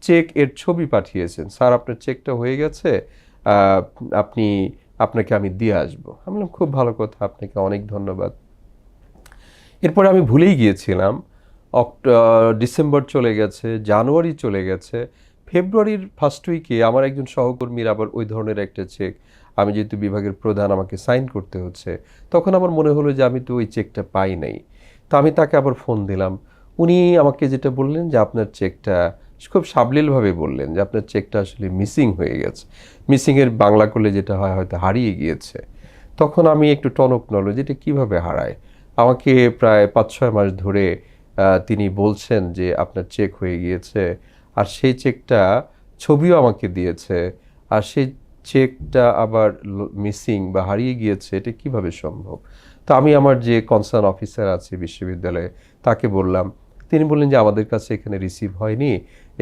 চেক এর ছবি পাঠিয়েছেন, স্যার আপনার চেকটা হয়ে গেছে, আপনাকে আমি দিয়ে আসবো। আমি বললাম খুব ভালো কথা, আপনাকে অনেক ধন্যবাদ। এরপরে আমি ভুলেই গিয়েছিলাম, ডিসেম্বর চলে গেছে, জানুয়ারি চলে গেছে, ফেব্রুয়ারির ফার্স্ট উইকে আমার একজন সহকর্মীর আবার ওই ধরনের একটা চেক, আমি যেহেতু বিভাগের প্রধান আমাকে সাইন করতে হচ্ছে, তখন আমার মনে হলো যে আমি তো ওই চেকটা পাই নাই। তো আমি তাকে আবার ফোন দিলাম। উনি আমাকে যেটা বললেন যে আপনার চেকটা, খুব সাবলীলভাবে বললেন যে আপনার চেকটা আসলে মিসিং হয়ে গেছে। মিসিংয়ের বাংলা করলে যেটা হয়, হয়তো হারিয়ে গিয়েছে। তখন আমি একটু টনক নড়ল যে এটা কীভাবে হারায়। আমাকে প্রায় 5-6 মাস ধরে তিনি বলছেন যে আপনার চেক হয়ে গিয়েছে, আর সেই চেকটা ছবিও আমাকে দিয়েছে, আর সেই চেকটা আবার মিসিং বা হারিয়ে গিয়েছে, এটা কিভাবে সম্ভব? তো আমি আমার যে কনসার্ন অফিসার আছে বিশ্ববিদ্যালয়ে তাকে বললাম। তিনি বললেন যে আমাদের কাছে এখানে রিসিভ হয়নি,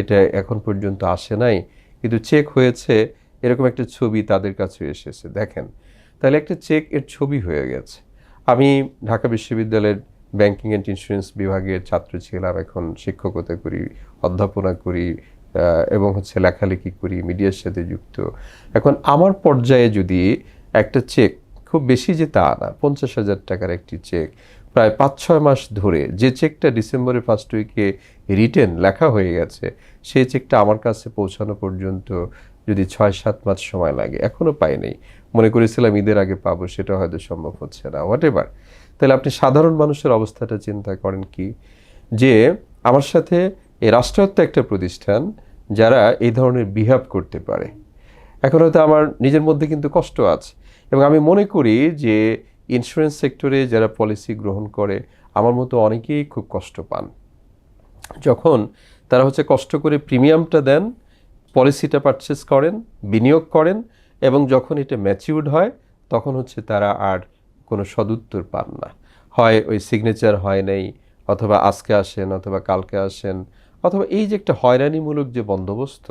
এটা এখন পর্যন্ত আসে নাই, কিন্তু চেক হয়েছে এরকম একটা ছবি তাদের কাছে এসেছে। দেখেন, তাহলে একটা চেক এর ছবি হয়ে গেছে। আমি ঢাকা বিশ্ববিদ্যালয়ের ব্যাংকিং অ্যান্ড ইন্স্যুরেন্স বিভাগের ছাত্র ছিলাম, এখন শিক্ষকতা করি, অধ্যাপনা করি, এবং লেখালেখি করি, মিডিয়ার সাথে যুক্ত। এখন আমার পর্যায়ে যদি একটা চেক, খুব বেশি যে তা না, 50,000 টাকার একটি চেক প্রায় 5-6 মাস ধরে, যে চেকটা ডিসেম্বরের ফার্স্ট উইকে রিটেন লেখা হয়ে গেছে, সেই চেকটা আমার কাছে পৌঁছানো পর্যন্ত যদি 6-7 মাস সময় লাগে, এখনও পাই নাই। মনে করেছিলাম ঈদের আগে পাবো, সেটা হয়তো সম্ভব হচ্ছে না, হোয়াট এভার। তাহলে আপনি সাধারণ মানুষের অবস্থাটা চিন্তা করেন কি, যে আমার সাথে এই রাষ্ট্রায়ত্ত একটা প্রতিষ্ঠান যারা এই ধরনের বিহেভ করতে পারে। এখন হয়তো আমার নিজের মধ্যে কিন্তু কষ্ট আছে, এবং আমি মনে করি যে ইন্স্যুরেন্স সেক্টরে যারা পলিসি গ্রহণ করে আমার মতো অনেকেই খুব কষ্ট পান যখন তারা কষ্ট করে প্রিমিয়ামটা দেন, পলিসিটা পারচেস করেন, বিনিয়োগ করেন, এবং যখন এটা ম্যাচিউরড হয় তখন তারা আর কোনো সদুত্তর পান না। হয় ওই সিগনেচার হয় নাই, অথবা আজকে আসেন অথবা কালকে আসেন, অথবা এই যে একটা হয়রানিমূলক যে বন্দোবস্ত,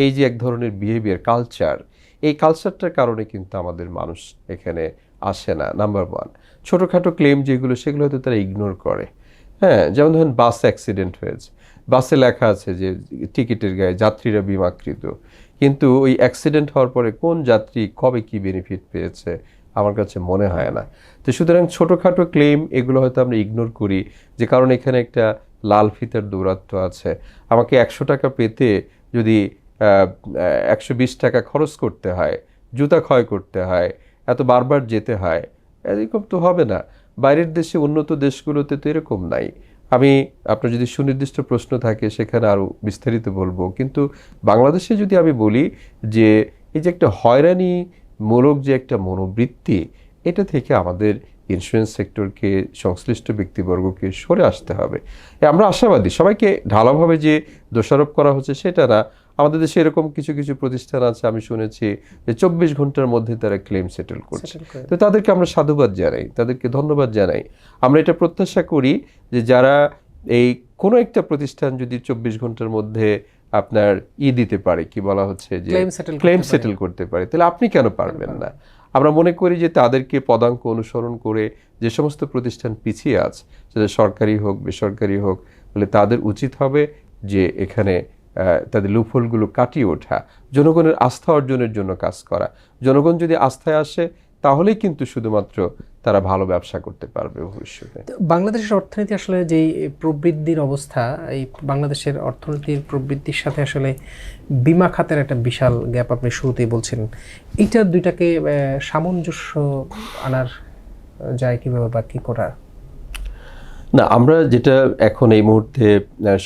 এই যে এক ধরনের বিহেভিয়ার কালচার, এই কালচারটার কারণে কিন্তু আমাদের মানুষ এখানে আসে না। নাম্বার ওয়ান, ছোটোখাটো ক্লেম যেগুলো, সেগুলো হয়তো তারা ইগনোর করে। হ্যাঁ, যেমন ধরেন বাস অ্যাক্সিডেন্ট হয়েছে, বাসে লেখা আছে যে টিকিটের গায়ে যাত্রীরা বিমাকৃত, কিন্তু ওই অ্যাক্সিডেন্ট হওয়ার পরে কোন যাত্রী কবে কি বেনিফিট পেয়েছে আমার কাছে মনে হয় না। তো সুতরাং ছোটোখাটো ক্লেম এগুলো হয়তো আমরা ইগনোর করি, যে কারণে এখানে একটা লাল ফিতার দৌরাত্ম্য আছে। আমাকে 100 টাকা পেতে যদি 120 টাকা খরচ করতে হয়, জুতা ক্ষয় করতে হয়, এত বারবার যেতে হয়, এরকম তো হবে না। বাইরের দেশে, উন্নত দেশগুলোতে তো এরকম নাই। আমি, আপনার যদি সুনির্দিষ্ট প্রশ্ন থাকে সেখানে আরও বিস্তারিত বলবো, কিন্তু বাংলাদেশে যদি আমি বলি যে এই যে একটা হয়রানিমূলক যে একটা মনোবৃত্তি, এটা থেকে আমাদের ইন্স্যুরেন্স সেক্টরকে, সংশ্লিষ্ট ব্যক্তিবর্গকে সরে আসতে হবে। আমরা আশাবাদী, সবাইকে ঢালাভাবে যে দোষারোপ করা হচ্ছে সেটা না। আমাদের দেশে এরকম কিছু কিছু প্রতিষ্ঠান আছে, আমি শুনেছি যে 24 ঘন্টার মধ্যে তারা ক্লেম সেটেল করছে। তো তাদেরকে আমরা সাধুবাদ জানাই, তাদেরকে ধন্যবাদ জানাই। আমরা এটা প্রত্যাশা করি যে যারা এই কোনো একটা প্রতিষ্ঠান যদি 24 ঘন্টার মধ্যে আপনার দিতে পারে, কি বলা হচ্ছে যে ক্লেম সেটেল করতে পারে, তাহলে আপনি কেন পারবেন না? আমরা মনে করি যে তাদেরকে পদাঙ্ক অনুসরণ করে যে সমস্ত প্রতিষ্ঠান পিছিয়ে আছে, সেটা সরকারি হোক বেসরকারি হোক, তাহলে তাদের উচিত হবে যে এখানে তাদের লুপহোলগুলো কাটিয়ে ওঠা, জনগণের আস্থা অর্জনের জন্য কাজ করা। জনগণ যদি আস্থায় আসে তাহলেই কিন্তু শুধুমাত্র তারা ভালো ব্যবসা করতে পারবে ভবিষ্যতে। বাংলাদেশের অর্থনীতি আসলে যেই প্রবৃদ্ধির অবস্থা, এই বাংলাদেশের অর্থনীতির প্রবৃদ্ধির সাথে আসলে বিমা খাতের একটা বিশাল গ্যাপ, আপনি শুরুতেই বলছেন। এইটা দুইটাকে সামঞ্জস্য আনার যায় কীভাবে বা কী করা? না, আমরা যেটা এখন এই মুহূর্তে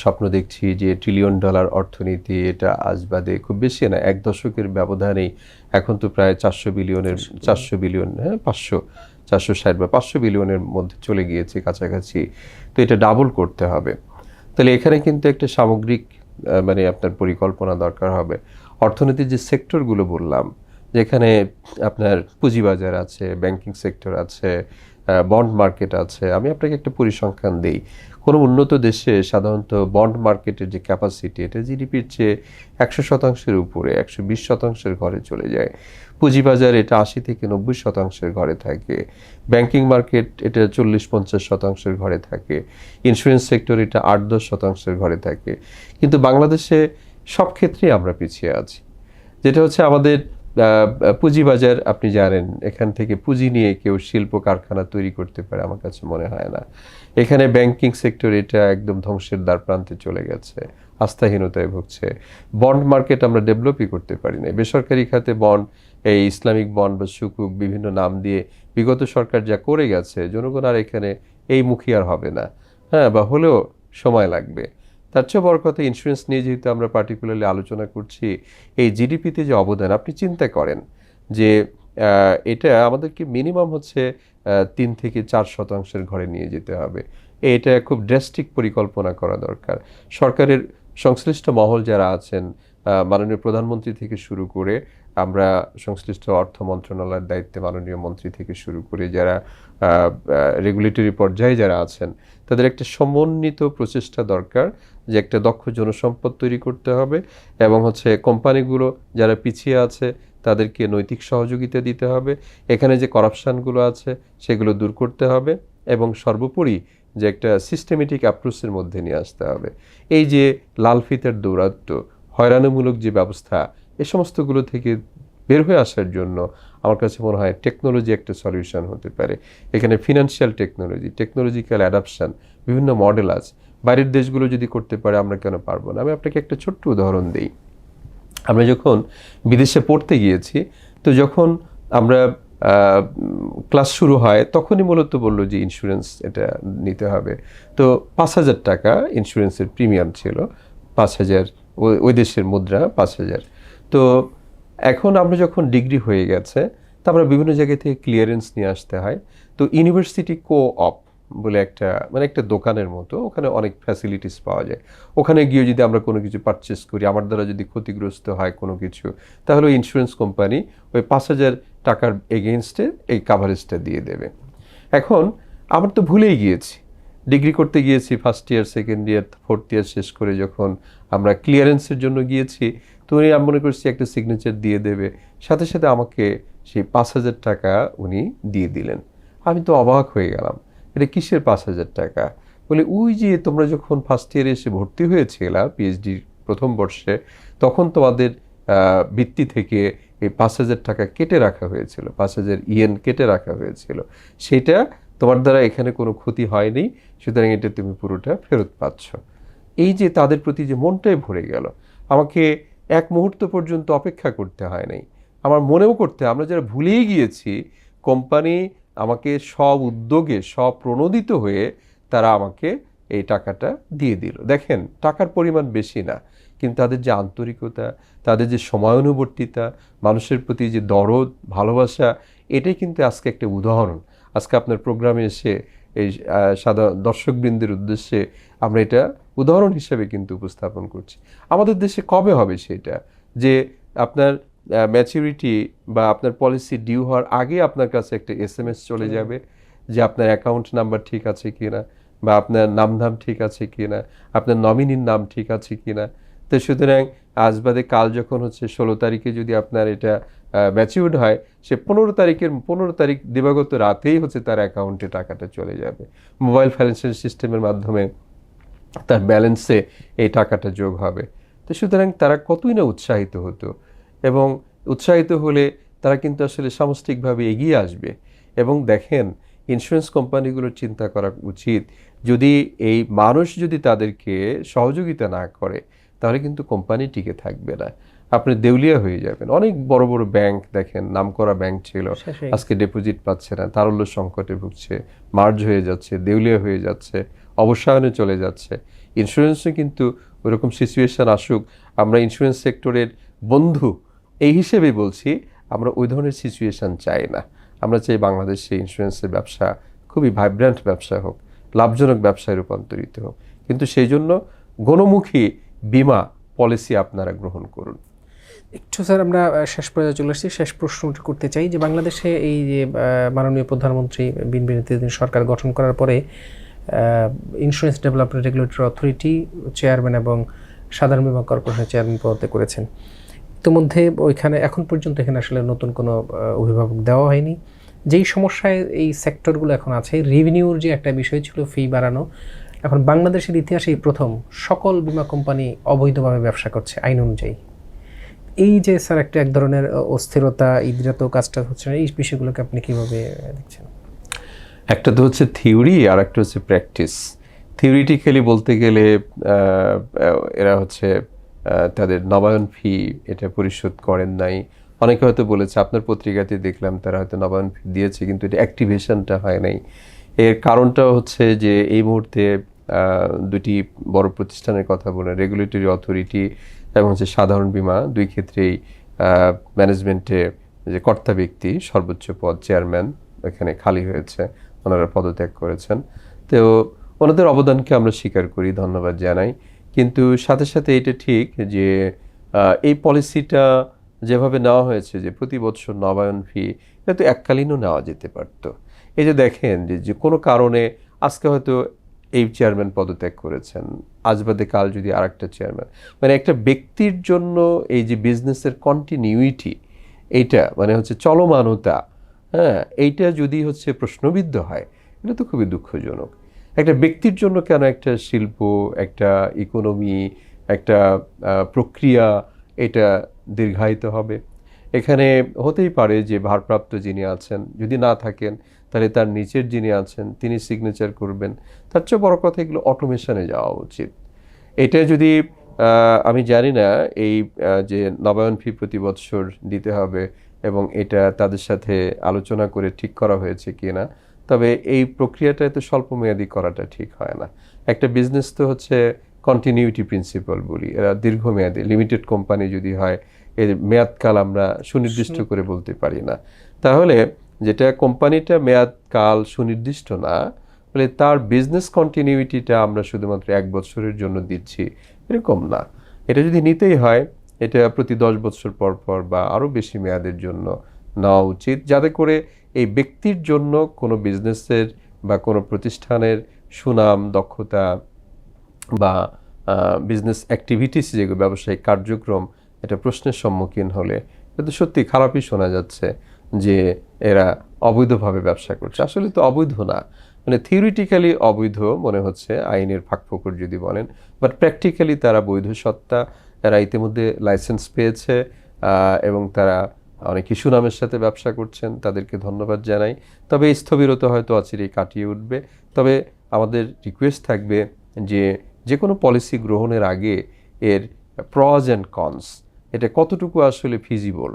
স্বপ্ন দেখছি যে $1 ট্রিলিয়ন অর্থনীতি, এটা আজ বাদে খুব বেশি না, 1 দশকের ব্যবধানেই এখন তো প্রায় 400 বিলিয়ন, হ্যাঁ 460 বা 500 বিলিয়নের মধ্যে চলে গিয়েছে কাছাকাছি। তো এটা ডাবল করতে হবে। তাহলে এখানে কিন্তু একটা সামগ্রিক আপনার পরিকল্পনা দরকার হবে। অর্থনীতির যে সেক্টরগুলো বললাম, যেখানে আপনার পুঁজিবাজার আছে, ব্যাংকিং সেক্টর আছে, বন্ড মার্কেট আছে। আমি আপনাকে একটা পরিসংখ্যান দেই। কোনো উন্নত দেশে সাধারণত বন্ড মার্কেটের যে ক্যাপাসিটি, এটা জিডিপির চেয়ে 100% উপরে, 120% ঘরে চলে যায়। পুঁজিবাজার এটা 80 থেকে 90% ঘরে থাকে। ব্যাংকিং মার্কেট এটা 40-50% ঘরে থাকে। ইন্স্যুরেন্স সেক্টর এটা 8-10% ঘরে থাকে। কিন্তু বাংলাদেশে সব ক্ষেত্রেই আমরা পিছিয়ে আছি। যেটা আমাদের পুঁজিবাজার, আপনি জানেন এখান থেকে পুঁজি নিয়ে কেউ শিল্প কারখানা তৈরি করতে পারে, আমার কাছে মনে হয় না। এখানে ব্যাংকিং সেক্টর এটা একদম ধ্বংসের দ্বার প্রান্তে চলে গেছে, আস্থাহীনতায় ভুগছে। বন্ড মার্কেট আমরা ডেভেলপই করতে পারি না। বেসরকারি খাতে বন্ড, এই ইসলামিক বন্ড বা সুকুক বিভিন্ন নাম দিয়ে বিগত সরকার যা করে গেছে, জনগণ আর এখানে এই মুখী আর হবে না, হ্যাঁ, বা হলেও সময় লাগবে। তার চেয়ে বড় কথা, ইন্স্যুরেন্স নিয়ে যেহেতু আমরা পার্টিকুলারলি আলোচনা করছি, এই জিডিপিতে যে অবদান, আপনি চিন্তা করেন যে এটা আমাদেরকে মিনিমাম হচ্ছে 3 থেকে 4% ঘরে নিয়ে যেতে হবে। এটা খুব ড্রাস্টিক পরিকল্পনা করা দরকার। সরকারের সংশ্লিষ্ট মহল যারা আছেন, মাননীয় প্রধানমন্ত্রী থেকে শুরু করে, আমরা সংশ্লিষ্ট অর্থ মন্ত্রণালয়ের দায়িত্বে মাননীয় মন্ত্রী থেকে শুরু করে যারা রেগুলেটরি পর্যায়ে যারা আছেন, তাদের একটা সমন্বিত প্রচেষ্টা দরকার যে একটা দক্ষ জনসম্পদ তৈরি করতে হবে এবং হচ্ছে কোম্পানিগুলো যারা পিছিয়ে আছে তাদেরকে নৈতিক সহযোগিতা দিতে হবে। এখানে যে করাপশানগুলো আছে সেগুলো দূর করতে হবে এবং সর্বোপরি যে একটা সিস্টেমেটিক অ্যাপ্রোচের মধ্যে নিয়ে আসতে হবে। এই যে লাল ফিতার দৌরাত্ম্য, হয়রানিমূলক যে ব্যবস্থা, এই সমস্তগুলো থেকে বের হয়ে আসার জন্য আমার কাছে মনে হয় টেকনোলজি একটা সলিউশন হতে পারে। এখানে ফিনান্সিয়াল টেকনোলজি, টেকনোলজিক্যাল অ্যাডাপশন, বিভিন্ন মডেল আছে। বাইরের দেশগুলো যদি করতে পারে আমরা কেন পারবো না? আমি আপনাকে একটা ছোট্ট উদাহরণ দিই। আমরা যখন বিদেশে পড়তে গিয়েছি, তো যখন আমরা ক্লাস শুরু হয় তখনই মূলত বললো যে ইন্স্যুরেন্স এটা নিতে হবে। তো 5,000 টাকা ইন্স্যুরেন্সের প্রিমিয়াম ছিল, 5,000 ওই দেশের মুদ্রা 5,000। তো এখন আমরা যখন ডিগ্রি হয়ে গেছে, তা আমরা বিভিন্ন জায়গা থেকে ক্লিয়ারেন্স নিয়ে আসতে হয়। তো ইউনিভার্সিটি কো-অপ বলে একটা দোকানের মতো, ওখানে অনেক ফ্যাসিলিটিস পাওয়া যায়। ওখানে গিয়ে যদি আমরা কোনো কিছু পারচেস করি, আমার দ্বারা যদি ক্ষতিগ্রস্ত হয় কোনো কিছু, তাহলে ওই ইন্স্যুরেন্স কোম্পানি ওই 5,000 টাকার এগেনস্টে এই কাভারেজটা দিয়ে দেবে। এখন আমরা তো ভুলেই গিয়েছি, ডিগ্রি করতে গিয়েছি, first year, second year, fourth year শেষ করে যখন আমরা ক্লিয়ারেন্সের জন্য গিয়েছি, তো উনি আমি মনে করছি একটা সিগনেচার দিয়ে দেবে, সাথে সাথে আমাকে সেই 5,000 টাকা উনি দিয়ে দিলেন। আমি তো অবাক হয়ে গেলাম, এটা কিসের 5,000 টাকা? বলে ওই যে তোমরা যখন ফার্স্ট ইয়ারে এসে ভর্তি হয়েছিল পিএইচডির প্রথম বর্ষে, তখন তোমাদের বৃত্তি থেকে এই 5,000 টাকা কেটে রাখা হয়েছিল, 5,000 ইয়েন কেটে রাখা হয়েছিল। সেটা তোমার দ্বারা এখানে কোনো ক্ষতি হয়নি, সুতরাং এটা তুমি পুরোটা ফেরত পাচ্ছ। এই যে তাদের প্রতি যে মনটাই ভরে গেল, আমাকে এক মুহূর্ত পর্যন্ত অপেক্ষা করতে হয় নাই। আমার মনেও করতে, আমরা যারা ভুলেই গিয়েছি, কোম্পানি আমাকে সব উদ্যোগে স্বপ্রণোদিত হয়ে তারা আমাকে এই টাকাটা দিয়ে দিল। দেখেন, টাকার পরিমাণ বেশি না, কিন্তু তাদের যে আন্তরিকতা, তাদের যে সময়ানুবর্তিতা, মানুষের প্রতি যে দরদ, ভালোবাসা, এটাই কিন্তু আজকে একটা উদাহরণ। আজকে আপনার প্রোগ্রামে এসে এই সাধারণ দর্শকবৃন্দের উদ্দেশ্যে আমরা এটা উদাহরণ হিসেবে কিন্তু উপস্থাপন করছি। আমাদের দেশে কবে হবে সেটা, যে আপনার ম্যাচুরিটি বা আপনার পলিসি ডিউ হওয়ার আগে আপনার কাছে একটা SMS চলে যাবে যে আপনার অ্যাকাউন্ট নাম্বার ঠিক আছে কিনা, বা আপনার নামধাম ঠিক আছে কিনা, আপনার নমিনির নাম ঠিক আছে কিনা। তো সুতরাং আজ বাদে কাল যখন হচ্ছে 16 তারিখে যদি আপনার এটা ম্যাচিউর্ড হয়, সে 15 তারিখ দিবাগত রাতেই হচ্ছে তার অ্যাকাউন্টে টাকাটা চলে যাবে। মোবাইল ফাইন্যান্সিয়াল সিস্টেমের মাধ্যমে তার ব্যালেন্সে এই টাকাটা যোগ হবে। তো সুতরাং তারা কতই না উৎসাহিত হতো, এবং উৎসাহিত হলে তারা কিন্তু আসলে সামষ্টিকভাবে এগিয়ে আসবে। এবং দেখেন, ইন্স্যুরেন্স কোম্পানিগুলোর চিন্তা করা উচিত, যদি এই মানুষ যদি তাদেরকে সহযোগিতা না করে, তাহলে কিন্তু কোম্পানি টিকে থাকবে না, আপনি দেউলিয়া হয়ে যাবেন। অনেক বড় বড় ব্যাংক দেখেন, নামকরা ব্যাংক ছিল, আজকে ডিপোজিট পাচ্ছে না, তারল্য সংকটে ভুগছে, মার্জ হয়ে যাচ্ছে, দেউলিয়া হয়ে যাচ্ছে, অবসায়নে চলে যাচ্ছে। ইন্স্যুরেন্সে কিন্তু ওরকম সিচুয়েশন আসুক, আমরা ইন্স্যুরেন্স সেক্টরের বন্ধু এই হিসেবেই বলছি, আমরা ওই ধরনের সিচুয়েশন চাই না। আমরা চাই বাংলাদেশে ইন্স্যুরেন্সের ব্যবসা খুবই ভাইব্রেন্ট ব্যবসা হোক, লাভজনক ব্যবসায় রূপান্তরিত হোক, কিন্তু সেই জন্য গণমুখী বিমা পলিসি আপনারা গ্রহণ করুন। একটু স্যার আমরা শেষ পর্যায়ে চলে আসছি, শেষ প্রশ্নটি করতে চাই যে বাংলাদেশে এই যে মাননীয় প্রধানমন্ত্রী বিন সরকার গঠন করার পরে insurance development regulatory authority chairman এবং সাধারণ বীমা কর্পোরেশনের চেয়ারম্যান পদে করেছেন। ইতিমধ্যে ওইখানে এখন পর্যন্ত এখানে আসলে নতুন কোনো অভিভাবক দেওয়া হয়নি। যেই সমস্যায় এই সেক্টরগুলো এখন আছে, রেভিনিউর যে একটা বিষয় ছিল, ফি বাড়ানো, এখন বাংলাদেশের ইতিহাসেই প্রথম সকল বীমা কোম্পানি অবৈধভাবে ব্যবসা করছে আইন অনুযায়ী। এই যে স্যার একটা এক ধরনের অস্থিরতা, ইদরাত কাজটা হচ্ছে না, এই বিষয়গুলোকে আপনি কীভাবে দেখছেন? একটা তো হচ্ছে থিওরি, আর একটা হচ্ছে প্র্যাকটিস। থিওরিটিক্যালি বলতে গেলে এরা হচ্ছে তাদের নবায়ন ফি এটা পরিশোধ করেন নাই। অনেকে হয়তো বলেছে, আপনার পত্রিকাতে দেখলাম তারা হয়তো নবায়ন ফি দিয়েছে, কিন্তু এটা অ্যাক্টিভেশনটা হয় নাই। এর কারণটা হচ্ছে যে এই মুহূর্তে দুটি বড় প্রতিষ্ঠানের কথা বলেন, রেগুলেটরি অথরিটি এবং হচ্ছে সাধারণ বীমা, দুই ক্ষেত্রেই ম্যানেজমেন্টে যে কর্তা ব্যক্তি সর্বোচ্চ পদ চেয়ারম্যান এখানে খালি হয়েছে, ওনারা পদত্যাগ করেছেন। তো ওনাদের অবদানকে আমরা স্বীকার করি, ধন্যবাদ জানাই। কিন্তু সাথে সাথে এটা ঠিক যে এই পলিসিটা যেভাবে নেওয়া হয়েছে যে প্রতি বছর নবায়ন ফি, এটা তো এককালীনও নেওয়া যেতে পারতো। এই যে দেখেন যে কোনো কারণে আজকে হয়তো এই চেয়ারম্যান পদত্যাগ করেছেন, আজ বাদে কাল যদি আরেকটা চেয়ারম্যান, মানে একটা ব্যক্তির জন্য এই যে বিজনেসের কন্টিনিউইটি, এইটা মানে হচ্ছে চলমানতা, হ্যাঁ, এইটা যদি হচ্ছে প্রশ্নবিদ্ধ হয়, এটা তো খুবই দুঃখজনক। একটা ব্যক্তির জন্য কেন একটা শিল্প, একটা ইকোনমি, একটা প্রক্রিয়া এটা দীর্ঘায়িত হবে? এখানে হতেই পারে যে ভারপ্রাপ্ত যিনি আছেন যদি না থাকেন, তাহলে তার নিচের যিনি আছেন তিনি সিগনেচার করবেন। তার চেয়ে বড় কথা এগুলো অটোমেশনে যাওয়া উচিত। এটা যদি আমি জানি না এই যে নবায়ন ফি প্রতি বৎসর দিতে হবে এবং এটা তাদের সাথে আলোচনা করে ঠিক করা হয়েছে কিনা, তবে এই প্রক্রিয়াটা এত স্বল্পমেয়াদী করাটা ঠিক হয় না। একটা বিজনেস তো হচ্ছে কন্টিনিউটি প্রিন্সিপাল বলি, এরা দীর্ঘমেয়াদী। লিমিটেড কোম্পানি যদি হয়, এর মেয়াদকাল আমরা সুনির্দিষ্ট করে বলতে পারি না। তাহলে যেটা কোম্পানিটা মেয়াদকাল সুনির্দিষ্ট না, বলে তার বিজনেস কন্টিনিউইটিটা আমরা শুধুমাত্র 1 বছরের জন্য দিচ্ছি, এরকম না। এটা যদি নিতেই হয়, এটা প্রতি 10 বছর পর পর বা আরও বেশি মেয়াদের জন্য নেওয়া উচিত, যাতে করে এই ব্যক্তির জন্য কোনো বিজনেসের বা কোনো প্রতিষ্ঠানের সুনাম, দক্ষতা বা বিজনেস অ্যাক্টিভিটিস, যেগুলো ব্যবসায়িক কার্যক্রম, এটা প্রশ্নের সম্মুখীন হলে এটা তো সত্যি খারাপই শোনা যাচ্ছে যে এরা অবৈধভাবে ব্যবসা করছে। আসলে তো অবৈধ না, মানে থিওরিটিক্যালি অবৈধ মনে হচ্ছে আইনের ফাঁকফোকর যদি বলেন, বাট প্র্যাকটিক্যালি তারা বৈধ সত্তা। এরা ইতিমধ্যে লাইসেন্স পেয়েছে এবং তারা অনেক সুনামের সাথে ব্যবসা করছেন, তাদেরকে ধন্যবাদ জানাই। তবে এই স্থবিরতা হয়তো অচিরেই কাটিয়ে উঠবে। তবে আমাদের রিকোয়েস্ট থাকবে যে কোনো পলিসি গ্রহণের আগে এর প্রজ অ্যান্ড কনস, এটা কতটুকু আসলে ফিজিবল,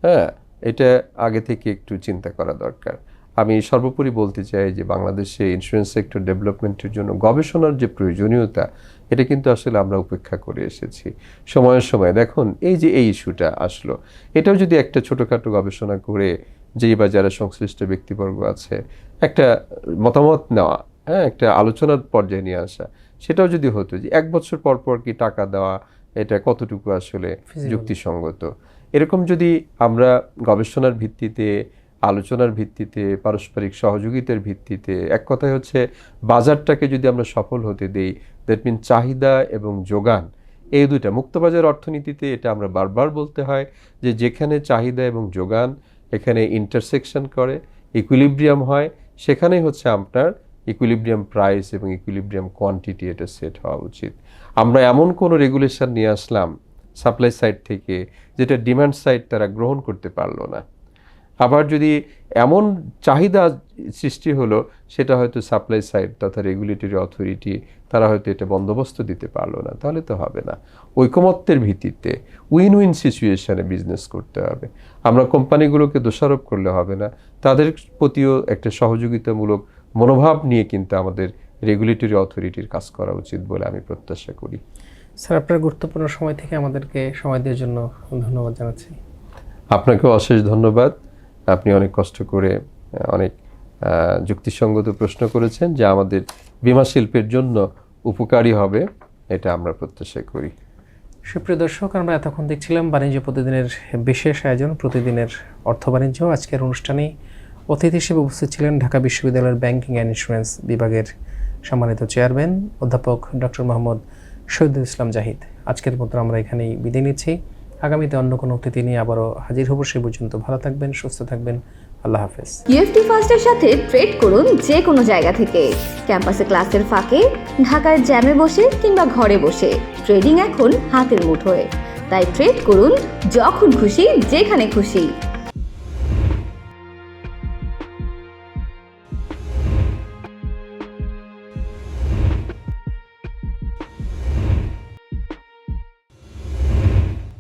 হ্যাঁ, এটা আগে থেকে একটু চিন্তা করা দরকার। আমি সর্বোপরি বলতে চাই যে বাংলাদেশে ইন্স্যুরেন্স সেক্টর ডেভেলপমেন্টের জন্য গবেষণার যে প্রয়োজনীয়তা, এটা কিন্তু আসলে আমরা উপেক্ষা করে এসেছি সময়ের সময়। দেখুন এই যে এই ইস্যুটা আসলো, এটাও যদি একটা ছোটোখাটো গবেষণা করে যেই বা যারা সংশ্লিষ্ট ব্যক্তিবর্গ আছে একটা মতামত নেওয়া, হ্যাঁ, একটা আলোচনার পর্যায়ে নিয়ে আসা, সেটাও যদি হতো যে 1 বছর পর পর কি টাকা দেওয়া, এটা কতটুকু আসলে যুক্তিসঙ্গত, এরকম যদি আমরা গবেষণার ভিত্তিতে, আলোচনার ভিত্তিতে, পারস্পরিক সহযোগিতার ভিত্তিতে, এক কথায় হচ্ছে বাজারটাকে যদি আমরা সফল হতে দেই, দ্যাট মিন চাহিদা এবং যোগান, এই দুইটা মুক্তবাজার অর্থনীতিতে এটা আমরা বারবার বলতে হয় যে যেখানে চাহিদা এবং যোগান এখানে ইন্টারসেকশন করে, ইকুইলিব্রিয়াম হয়, সেখানেই হচ্ছে আপনার ইকুইলিব্রিয়াম প্রাইস এবং ইকুইলিব্রিয়াম কোয়ান্টিটি এটা সেট হওয়া উচিত। আমরা এমন কোনো রেগুলেশন নিয়ে আসলাম সাপ্লাই সাইড থেকে যেটা ডিমান্ড সাইড তারা গ্রহণ করতে পারলো না। আবার যদি এমন চাহিদা সৃষ্টি হলো, সেটা হয়তো সাপ্লাই সাইড তথা রেগুলেটরি অথরিটি তারা হয়তো এটা বন্দোবস্ত দিতে পারলো না, তাহলে তো হবে না। ঐকমত্যের ভিত্তিতে উইন উইন সিচুয়েশনে বিজনেস করতে হবে। আমরা কোম্পানিগুলোকে দোষারোপ করলে হবে না, তাদের প্রতিও একটা সহযোগিতামূলক মনোভাব নিয়ে কিন্তু আমাদের রেগুলেটরি অথরিটির কাজ করা উচিত বলে আমি প্রত্যাশা করি। স্যার, আপনার গুরুত্বপূর্ণ সময় থেকে আমাদেরকে সময় দেওয়ার জন্য ধন্যবাদ জানাচ্ছি। আপনাকেও অশেষ ধন্যবাদ। আপনি অনেক কষ্ট করে অনেক যুক্তিসঙ্গত প্রশ্ন করেছেন, যা আমাদের বীমা শিল্পের জন্য উপকারী হবে, এটা আমরা প্রত্যাশা করি। সুপ্রিয় দর্শক, আমরা এতক্ষণ দেখছিলাম বাণিজ্য প্রতিদিনের বিশেষ আয়োজন প্রতিদিনের অর্থ বাণিজ্য। আজকের অনুষ্ঠানে অতিথি হিসেবে উপস্থিত ছিলেন ঢাকা বিশ্ববিদ্যালয়ের ব্যাংকিং অ্যান্ড ইন্স্যুরেন্স বিভাগের সম্মানিত চেয়ারম্যান অধ্যাপক ডক্টর মোহাম্মদ শহীদুল ইসলাম জাহিদ। আজকের মতো আমরা এখানেই বিদায় নিচ্ছি। আগামীতে অন্য কোনো অতিথি নিয়ে আবারও হাজির হব। সে পর্যন্ত ভালো থাকবেন, সুস্থ থাকবেন। আল্লাহ হাফেজ। ইএফটি ফার্স্টের সাথে ট্রেড করুন যে কোনো জায়গা থেকে। ক্যাম্পাসে ক্লাসের ফাঁকে, ঢাকার জ্যামে বসে কিংবা ঘরে বসে। ট্রেডিং এখন হাতের মুঠোয়, তাই ট্রেড করুন যখন খুশি, যেখানে খুশি।